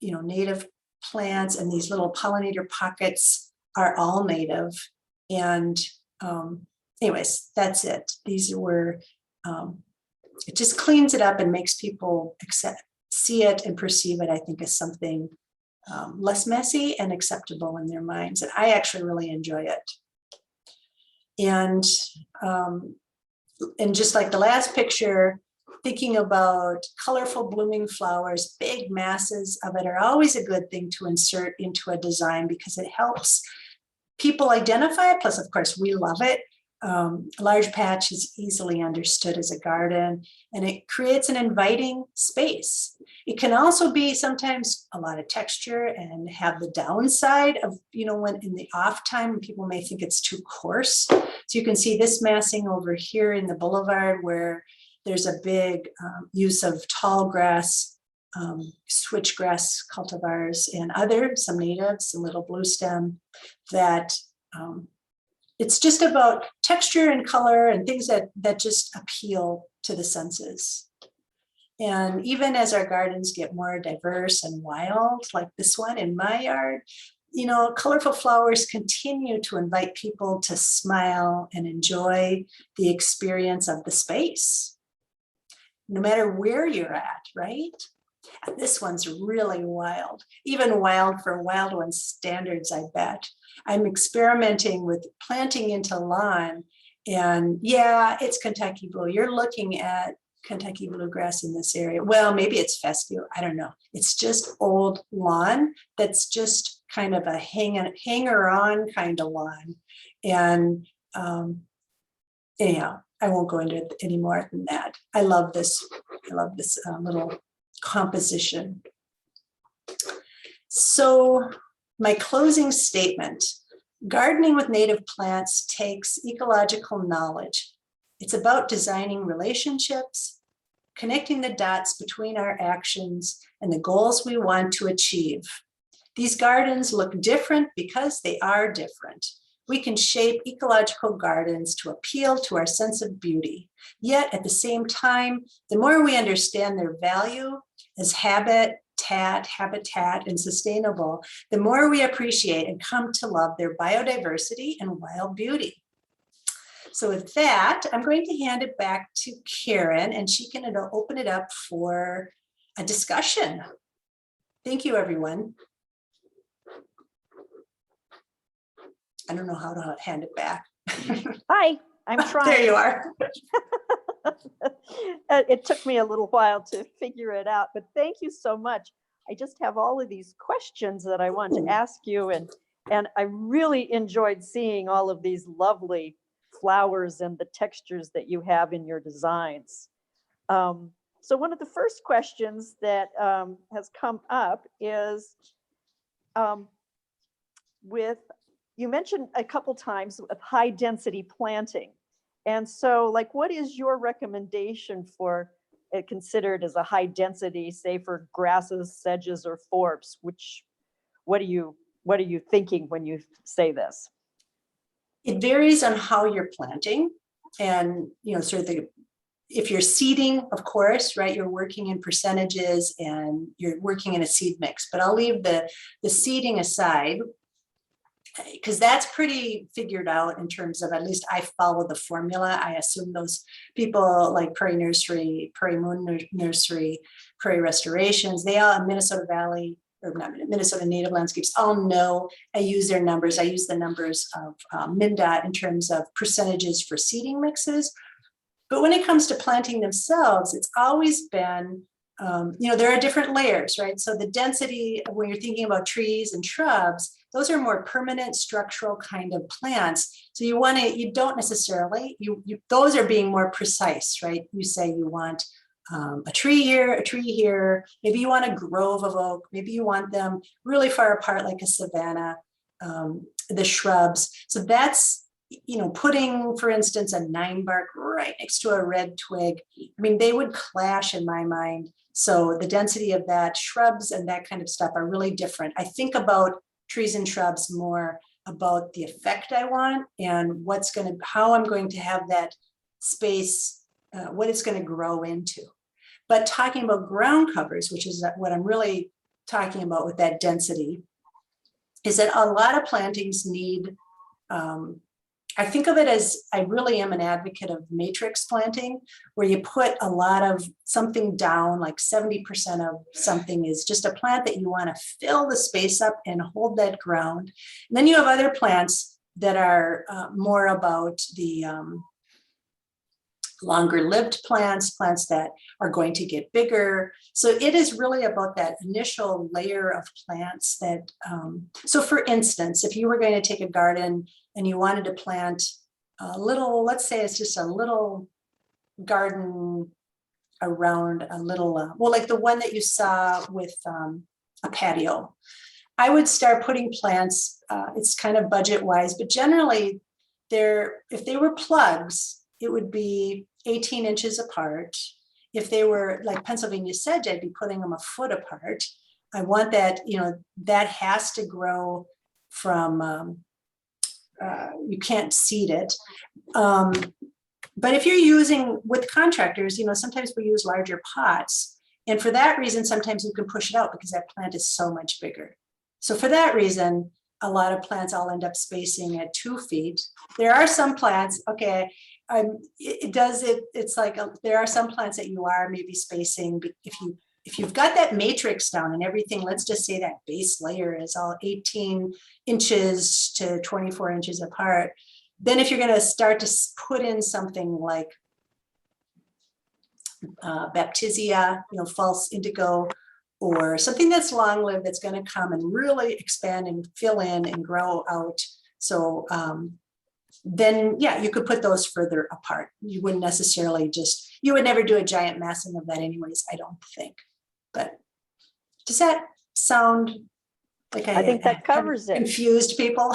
native plants and these little pollinator pockets are all native. And anyways, that's it. These were it just cleans it up and makes people see it and perceive it, I think, as something less messy and acceptable in their minds. And I actually really enjoy it. And just like the last picture, thinking about colorful blooming flowers, big masses of it are always a good thing to insert into a design because it helps people identify it. Plus, of course, we love it. A large patch is easily understood as a garden, and it creates an inviting space. It can also be sometimes a lot of texture and have the downside of, when in the off time, people may think it's too coarse. So you can see this massing over here in the boulevard where there's a big use of tall grass, switchgrass cultivars and some natives, some little blue stem, that it's just about texture and color and things that just appeal to the senses. And even as our gardens get more diverse and wild, like this one in my yard, colorful flowers continue to invite people to smile and enjoy the experience of the space, no matter where you're at, right? And this one's really wild, even wild for Wild Ones standards, I bet. I'm experimenting with planting into lawn, and yeah, it's Kentucky Blue. You're looking at Kentucky bluegrass in this area. Well, maybe it's fescue. I don't know. It's just old lawn that's just kind of a hanger on kind of lawn. And anyhow, I won't go into it any more than that. I love this. I love this little composition. So my closing statement: gardening with native plants takes ecological knowledge. It's about designing relationships, connecting the dots between our actions and the goals we want to achieve. These gardens look different because they are different. We can shape ecological gardens to appeal to our sense of beauty. Yet at the same time, the more we understand their value as habitat and sustainable, the more we appreciate and come to love their biodiversity and wild beauty. So with that, I'm going to hand it back to Karen, and she can open it up for a discussion. Thank you, everyone. I don't know how to hand it back. Hi, I'm trying. There you are. It took me a little while to figure it out, but thank you so much. I just have all of these questions that I want to ask you, and I really enjoyed seeing all of these lovely flowers and the textures that you have in your designs. So one of the first questions that has come up is you mentioned a couple times of high density planting. And so what is your recommendation for it considered as a high density, say for grasses, sedges, or forbs? What are you thinking when you say this? It varies on how you're planting, and sort of if you're seeding, of course, right, you're working in percentages and you're working in a seed mix. But I'll leave the seeding aside, because that's pretty figured out in terms of, at least I follow the formula. I assume those people like Prairie Nursery, Prairie Moon Nursery, Prairie Restorations, they all in Minnesota Valley, or not Minnesota Native Landscapes, all know I use their numbers. I use the numbers of MnDOT in terms of percentages for seeding mixes. But when it comes to planting themselves, it's always been, there are different layers, right? So the density, when you're thinking about trees and shrubs, those are more permanent structural kind of plants. So you don't necessarily, those are being more precise, right? You say you want a tree here, maybe you want a grove of oak, maybe you want them really far apart like a savanna, the shrubs. So that's, putting, for instance, a 9-bark right next to a red twig. I mean, they would clash in my mind. So the density of that, shrubs and that kind of stuff are really different. I think about trees and shrubs more about the effect I want and how I'm going to have that space, what it's going to grow into. But talking about ground covers, which is what I'm really talking about with that density, is that a lot of plantings need, I think of it as, I really am an advocate of matrix planting, where you put a lot of something down, like 70% of something is just a plant that you want to fill the space up and hold that ground. And then you have other plants that are more about the longer lived plants that are going to get bigger. So it is really about that initial layer of plants that, so for instance, if you were going to take a garden and you wanted to plant a little, let's say it's just a little garden around a little, well, like the one that you saw with a patio. I would start putting plants, it's kind of budget wise, but generally if they were plugs, it would be 18 inches apart. If they were like Pennsylvania sedge, I'd be putting them a foot apart. I want that, that has to grow from, you can't seed it. But if you're using with contractors, sometimes we use larger pots. And for that reason, sometimes you can push it out because that plant is so much bigger. So for that reason, a lot of plants I'll end up spacing at 2 feet. There are some plants, okay, it's like there are some plants that you are maybe spacing, if you've got that matrix down and everything, let's just say that base layer is all 18 inches to 24 inches apart. Then if you're going to start to put in something like Baptisia, false indigo, or something that's long-lived that's going to come and really expand and fill in and grow out. So then, yeah, you could put those further apart. You wouldn't necessarily you would never do a giant massing of that anyways, I don't think. But does that sound like I think that covers it. Confused people?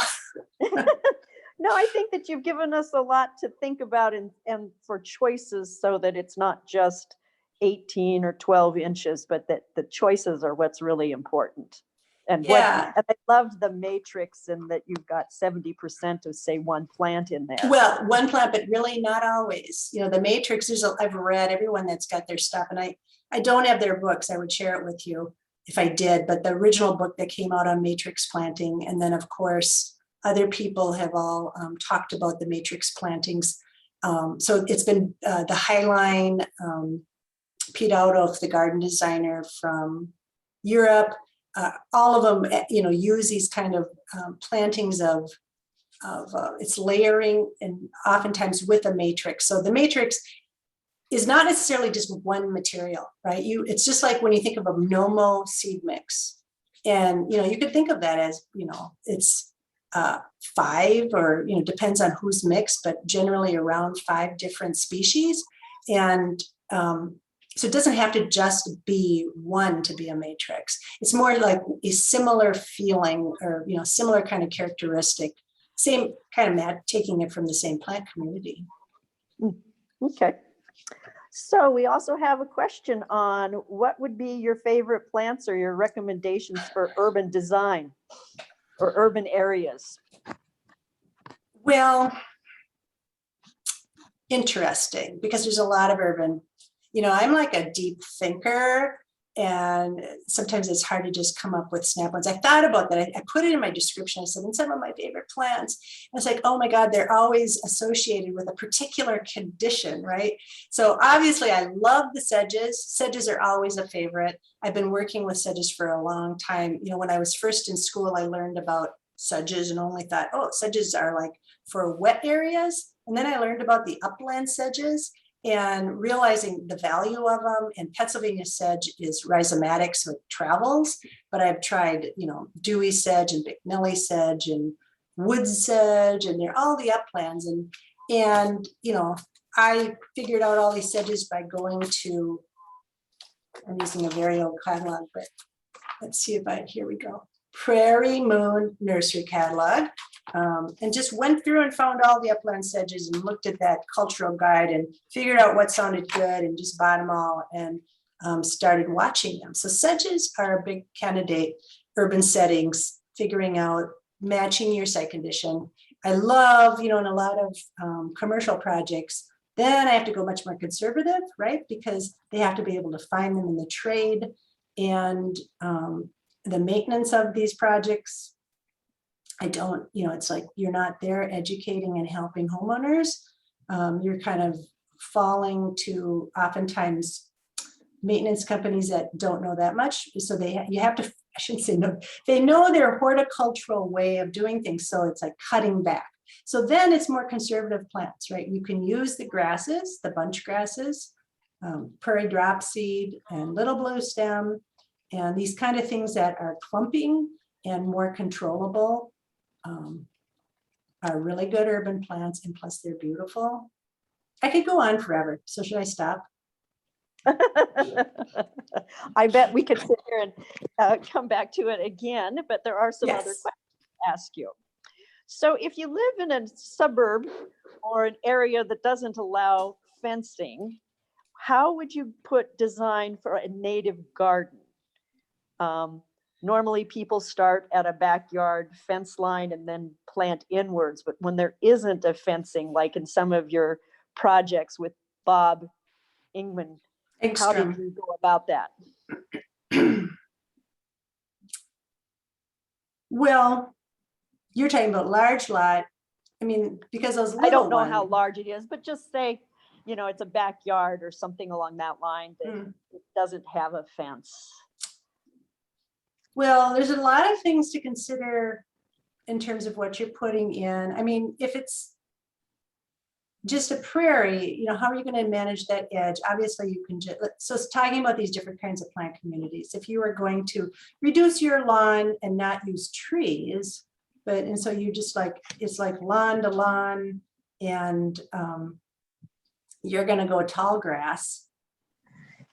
No, I think that you've given us a lot to think about and for choices so that it's not just 18 or 12 inches, but that the choices are what's really important. And yeah. And I loved the matrix and that you've got 70% of say one plant in there. Well, one plant, but really not always. The matrix, I've read everyone that's got their stuff, and I don't have their books. I would share it with you if I did, but the original book that came out on matrix planting, and then of course, other people have all talked about the matrix plantings. So it's been the Highline, Pete Outhoff, the garden designer from Europe, all of them, use these kind of plantings of it's layering and oftentimes with a matrix. So the matrix is not necessarily just one material, right? It's just like when you think of a Nomo seed mix, and you could think of that as it's 5 or depends on who's mixed, but generally around 5 different species. And so it doesn't have to just be one to be a matrix. It's more like a similar feeling or similar kind of characteristic, same kind of taking it from the same plant community. Okay. So we also have a question on what would be your favorite plants or your recommendations for urban design or urban areas? Well, interesting, because there's a lot of urban, I'm like a deep thinker, and sometimes it's hard to just come up with snap ones. I thought about that. I put it in my description. I said, and some of my favorite plants. And it's like, oh my God, they're always associated with a particular condition, right? So obviously I love the sedges. Sedges are always a favorite. I've been working with sedges for a long time. When I was first in school, I learned about sedges and only thought, oh, sedges are like for wet areas. And then I learned about the upland sedges and realizing the value of them. And Pennsylvania sedge is rhizomatic, so it travels. But I've tried, dewy sedge and Bicknelly sedge and wood sedge, and they're all the uplands. And I figured out all these sedges by going to, I'm using a very old catalog, but let's see here we go. Prairie Moon Nursery Catalog, and just went through and found all the upland sedges and looked at that cultural guide and figured out what sounded good and just bought them all and started watching them. So sedges are a big candidate, urban settings, figuring out, matching your site condition. I love, in a lot of commercial projects, then I have to go much more conservative, right? Because they have to be able to find them in the trade, and the maintenance of these projects, I don't, it's like you're not there educating and helping homeowners. You're kind of falling to oftentimes maintenance companies that don't know that much. So you have to, I shouldn't say no, they know their horticultural way of doing things. So it's like cutting back. So then it's more conservative plants, right? You can use the grasses, the bunch grasses, prairie dropseed and little blue stem, and these kind of things that are clumping and more controllable are really good urban plants, and plus they're beautiful. I could go on forever, so should I stop? I bet we could sit here and come back to it again, but there are some other Yes. questions to ask you. So if you live in a suburb or an area that doesn't allow fencing, how would you put design for a native garden? Normally people start at a backyard fence line and then plant inwards, but when there isn't a fencing, like in some of your projects with Bob Ingman, how did Engstrom. you go about that? Well, you're talking about large lot. I mean, because those little I don't know ones, how large it is, but just say, it's a backyard or something along that line that it doesn't have a fence. well, there's a lot of things to consider in terms of what you're putting in. I mean, if it's just a prairie, how are you going to manage that edge? Obviously, you can just, so it's talking about these different kinds of plant communities. If you are going to reduce your lawn and not use trees, and so you just it's like lawn to lawn, and you're going to go tall grass.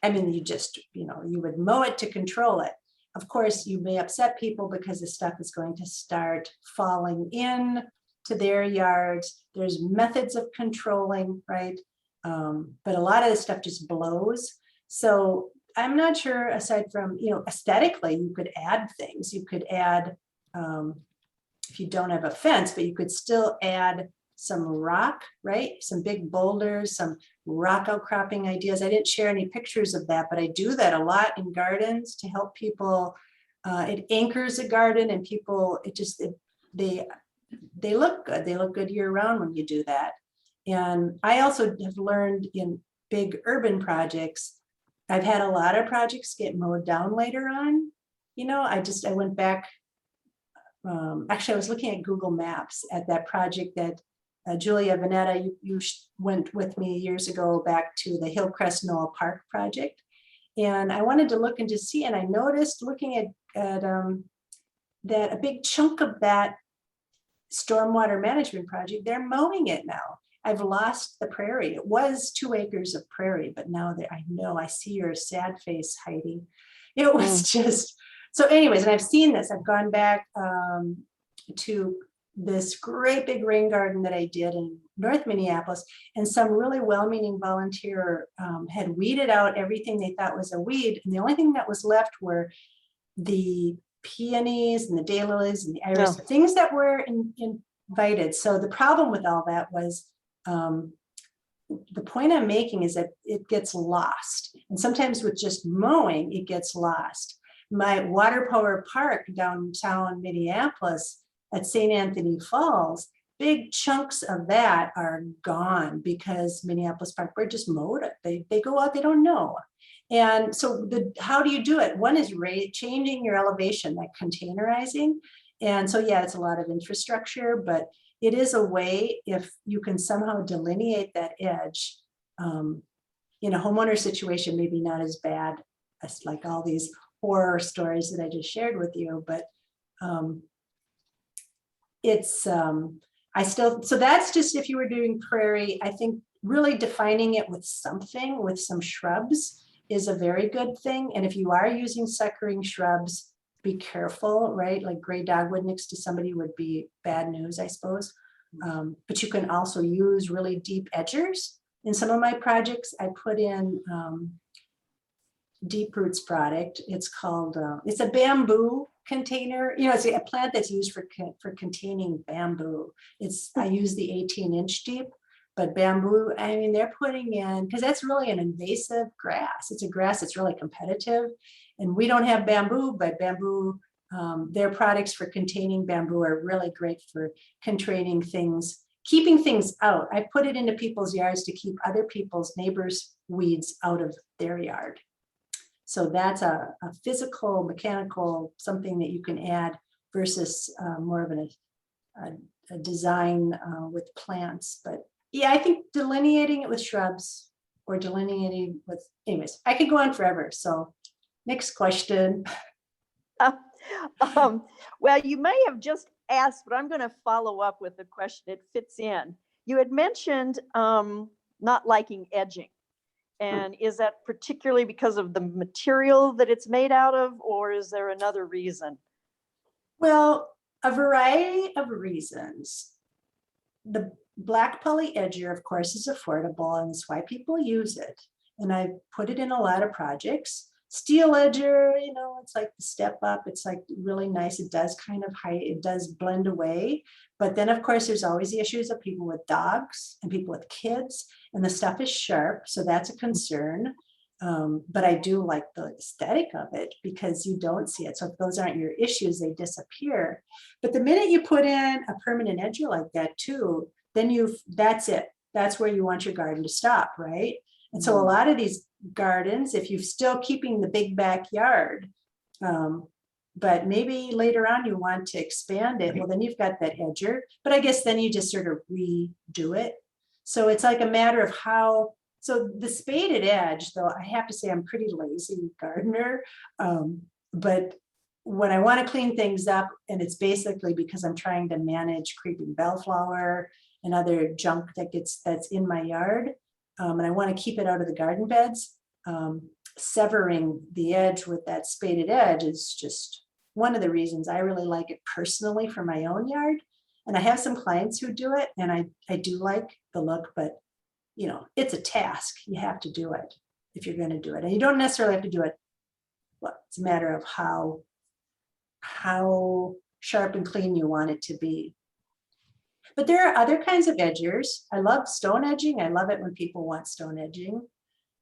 I mean, you would mow it to control it. Of course, you may upset people because the stuff is going to start falling in to their yards. There's methods of controlling, right? But a lot of this stuff just blows. So I'm not sure, aside from, aesthetically, you could add things. You could add, if you don't have a fence, but you could still add some rock, right? Some big boulders, some rock outcropping ideas. I didn't share any pictures of that, but I do that a lot in gardens to help people. It anchors a garden, and people, they look good. They look good year round when you do that. And I also have learned in big urban projects, I've had a lot of projects get mowed down later on. I went back, actually I was looking at Google Maps at that project that Julia Vanetta, you went with me years ago back to the Hillcrest Knoll Park project. And I wanted to look and to see, and I noticed looking at that a big chunk of that stormwater management project, they're mowing it now. I've lost the prairie. It was 2 acres of prairie, but now that I see your sad face, Heidi. It was just, so anyways, and I've seen this, I've gone back to this great big rain garden that I did in North Minneapolis, and some really well-meaning volunteer had weeded out everything they thought was a weed. And the only thing that was left were the peonies and the daylilies and the iris, things that were invited. So the problem with all that was, the point I'm making is that it gets lost. And sometimes with just mowing, it gets lost. My water power park downtown Minneapolis at St. Anthony Falls, big chunks of that are gone because Minneapolis Park Board just mowed it. They go out, they don't know. And so how do you do it? One is changing your elevation, like containerizing. And so, yeah, it's a lot of infrastructure, but it is a way, if you can somehow delineate that edge, in a homeowner situation, maybe not as bad as like all these horror stories that I just shared with you, but so that's just if you were doing prairie. I think really defining it with something, with some shrubs, is a very good thing. And if you are using suckering shrubs, be careful, right? Like gray dogwood next to somebody would be bad news, I suppose. But you can also use really deep edgers. In some of my projects, I put in Deep Roots product. It's called, it's a bamboo container. It's a plant that's used for containing bamboo. I use the 18-inch deep. But bamboo, I mean, they're putting in, because that's really an invasive grass. It's a grass that's really competitive. And we don't have bamboo, but bamboo, their products for containing bamboo are really great for containing things, keeping things out. I put it into people's yards to keep other people's neighbors' weeds out of their yard. So that's a physical, mechanical, something that you can add versus more of a design with plants. But yeah, I think delineating it with shrubs or delineating with, anyways, I could go on forever. So next question. Well, you may have just asked, but I'm going to follow up with a question. It fits in. You had mentioned not liking edging. And is that particularly because of the material that it's made out of, or is there another reason? Well, a variety of reasons. The black poly edger, of course, is affordable, and it's why people use it. And I put it in a lot of projects. Steel edger, you know, it's like the step up. It's like really nice. It does kind of hide, it does blend away. But then, of course, there's always the issues of people with dogs and people with kids, and the stuff is sharp. So that's a concern. But I do like the aesthetic of it because you don't see it. So if those aren't your issues, they disappear. But the minute you put in a permanent edger like that too, then that's it. That's where you want your garden to stop, right? And so a lot of these gardens, if you're still keeping the big backyard, but maybe later on you want to expand it, well, then you've got that edger. But I guess then you just sort of redo it. So it's like a matter of how. So the spaded edge, though, I have to say I'm pretty lazy gardener, but when I want to clean things up, and it's basically because I'm trying to manage creeping bellflower and other junk that's in my yard, and I want to keep it out of the garden beds, severing the edge with that spaded edge is just one of the reasons I really like it personally for my own yard. And I have some clients who do it, and I do like the look, but you know, it's a task. You have to do it if you're going to do it. And you don't necessarily have to do it. Well, it's a matter of how sharp and clean you want it to be. But there are other kinds of edgers. I love stone edging. I love it when people want stone edging.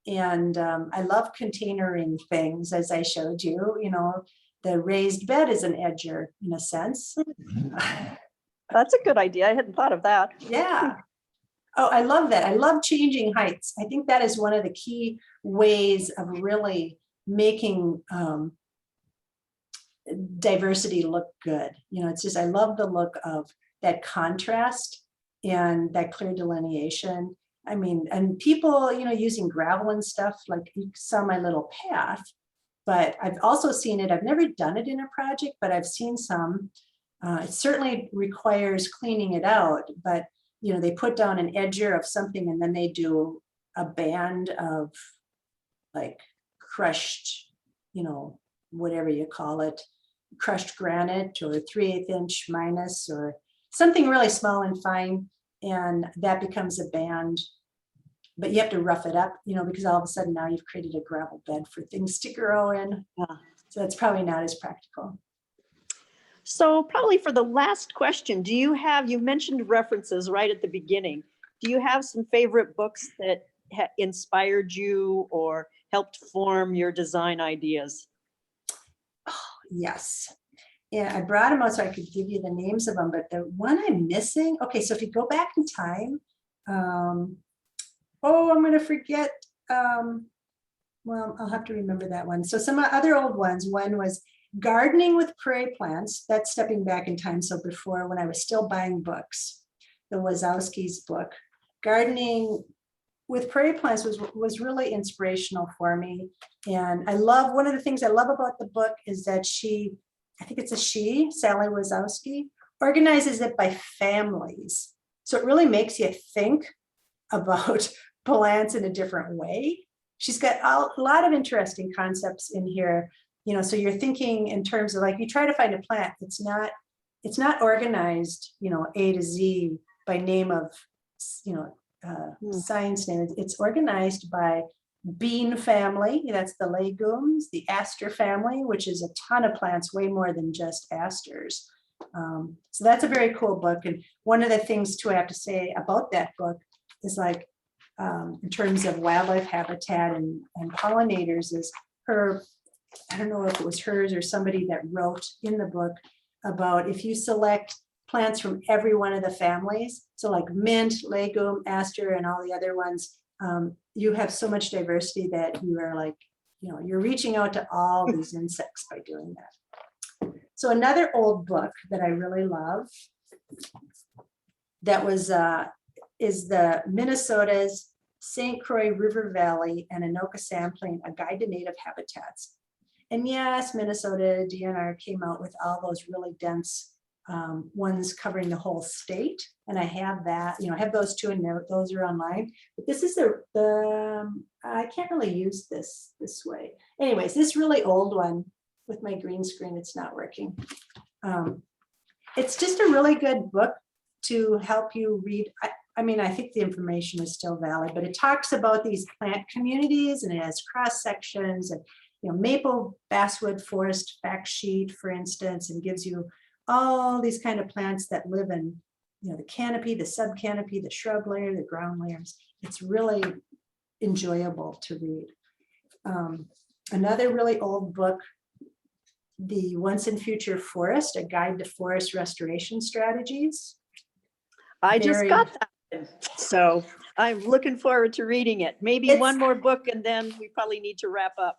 And I love containering things, as I showed you. You know, the raised bed is an edger in a sense. That's a good idea. I hadn't thought of that. Yeah. Oh, I love that. I love changing heights. I think that is one of the key ways of really making diversity look good. You know, it's just, I love the look of that contrast and that clear delineation. I mean, and people, you know, using gravel and stuff, like you saw my little path, but I've also seen it. I've never done it in a project, but I've seen some. It certainly requires cleaning it out, but you know, they put down an edger of something and then they do a band of like crushed, you know, whatever you call it, crushed granite or 3/8 inch minus or something really small and fine. And that becomes a band, but you have to rough it up, you know, because all of a sudden now you've created a gravel bed for things to grow in. So that's probably not as practical. So probably for the last question, you mentioned references right at the beginning. Do you have some favorite books that inspired you or helped form your design ideas? Oh, yes. Yeah, I brought them out so I could give you the names of them, but the one I'm missing, okay, so if you go back in time, I'm going to forget. Well, I'll have to remember that one. So some other old ones, one was Gardening with Prairie Plants. That's stepping back in time. So before, when I was still buying books, the Wazowski's book, Gardening with Prairie Plants was really inspirational for me. And I love, one of the things I love about the book is that I think it's Sally Wazowski, organizes it by families. So it really makes you think about plants in a different way. She's got a lot of interesting concepts in here. You know, so you're thinking in terms of like, you try to find a plant, it's not organized, you know, A to Z by name of, you know, science name. It's organized by bean family, that's the legumes, the aster family, which is a ton of plants, way more than just asters. So that's a very cool book. And one of the things too I have to say about that book is like, in terms of wildlife habitat and pollinators, is her, I don't know if it was hers or somebody that wrote in the book about if you select plants from every one of the families, so like mint, legume, aster, and all the other ones, you have so much diversity that you are like, you know, you're reaching out to all these insects by doing that. So another old book that I really love that was is the Minnesota's St. Croix River Valley and Anoka Sampling, A Guide to Native Habitats. And yes, Minnesota DNR came out with all those really dense ones covering the whole state. And I have that, I have those two, and those are online. But this is I can't really use this way. Anyways, this really old one with my green screen, it's not working. It's just a really good book to help you read. I mean, I think the information is still valid, but it talks about these plant communities, and it has cross sections and, maple basswood forest fact sheet, for instance, and gives you all these kind of plants that live in, the canopy, the subcanopy, the shrub layer, the ground layers. It's really enjoyable to read. Another really old book, The Once and Future Forest, A Guide to Forest Restoration Strategies. I just Very- got that. So I'm looking forward to reading it. Maybe It's- one more book and then we probably need to wrap up.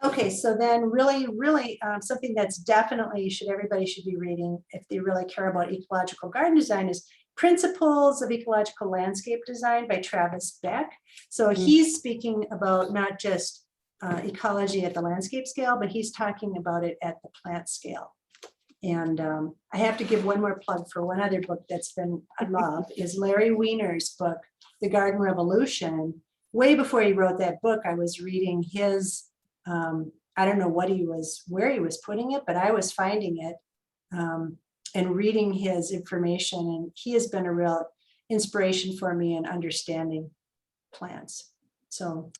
Okay, so then really something that's definitely everybody should be reading if they really care about ecological garden design is Principles of Ecological Landscape Design by Travis Beck. So he's speaking about not just ecology at the landscape scale, but he's talking about it at the plant scale. And I have to give one more plug for one other book that's been I love is Larry Wiener's book, The Garden Revolution. Way before he wrote that book, I was reading his I don't know where he was putting it, but I was finding it and reading his information. And he has been a real inspiration for me in understanding plants. So,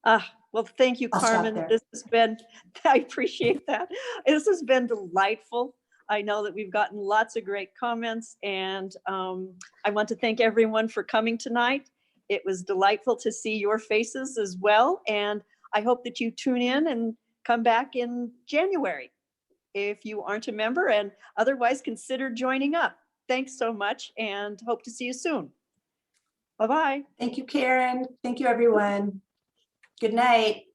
Well, thank you, I'll stop Carmen. there. This has been, I appreciate that. This has been delightful. I know that we've gotten lots of great comments, and I want to thank everyone for coming tonight. It was delightful to see your faces as well. And I hope that you tune in and come back in January if you aren't a member, and otherwise consider joining up. Thanks so much, and hope to see you soon. Bye-bye. thank you, Karen. Thank you, everyone. Good night.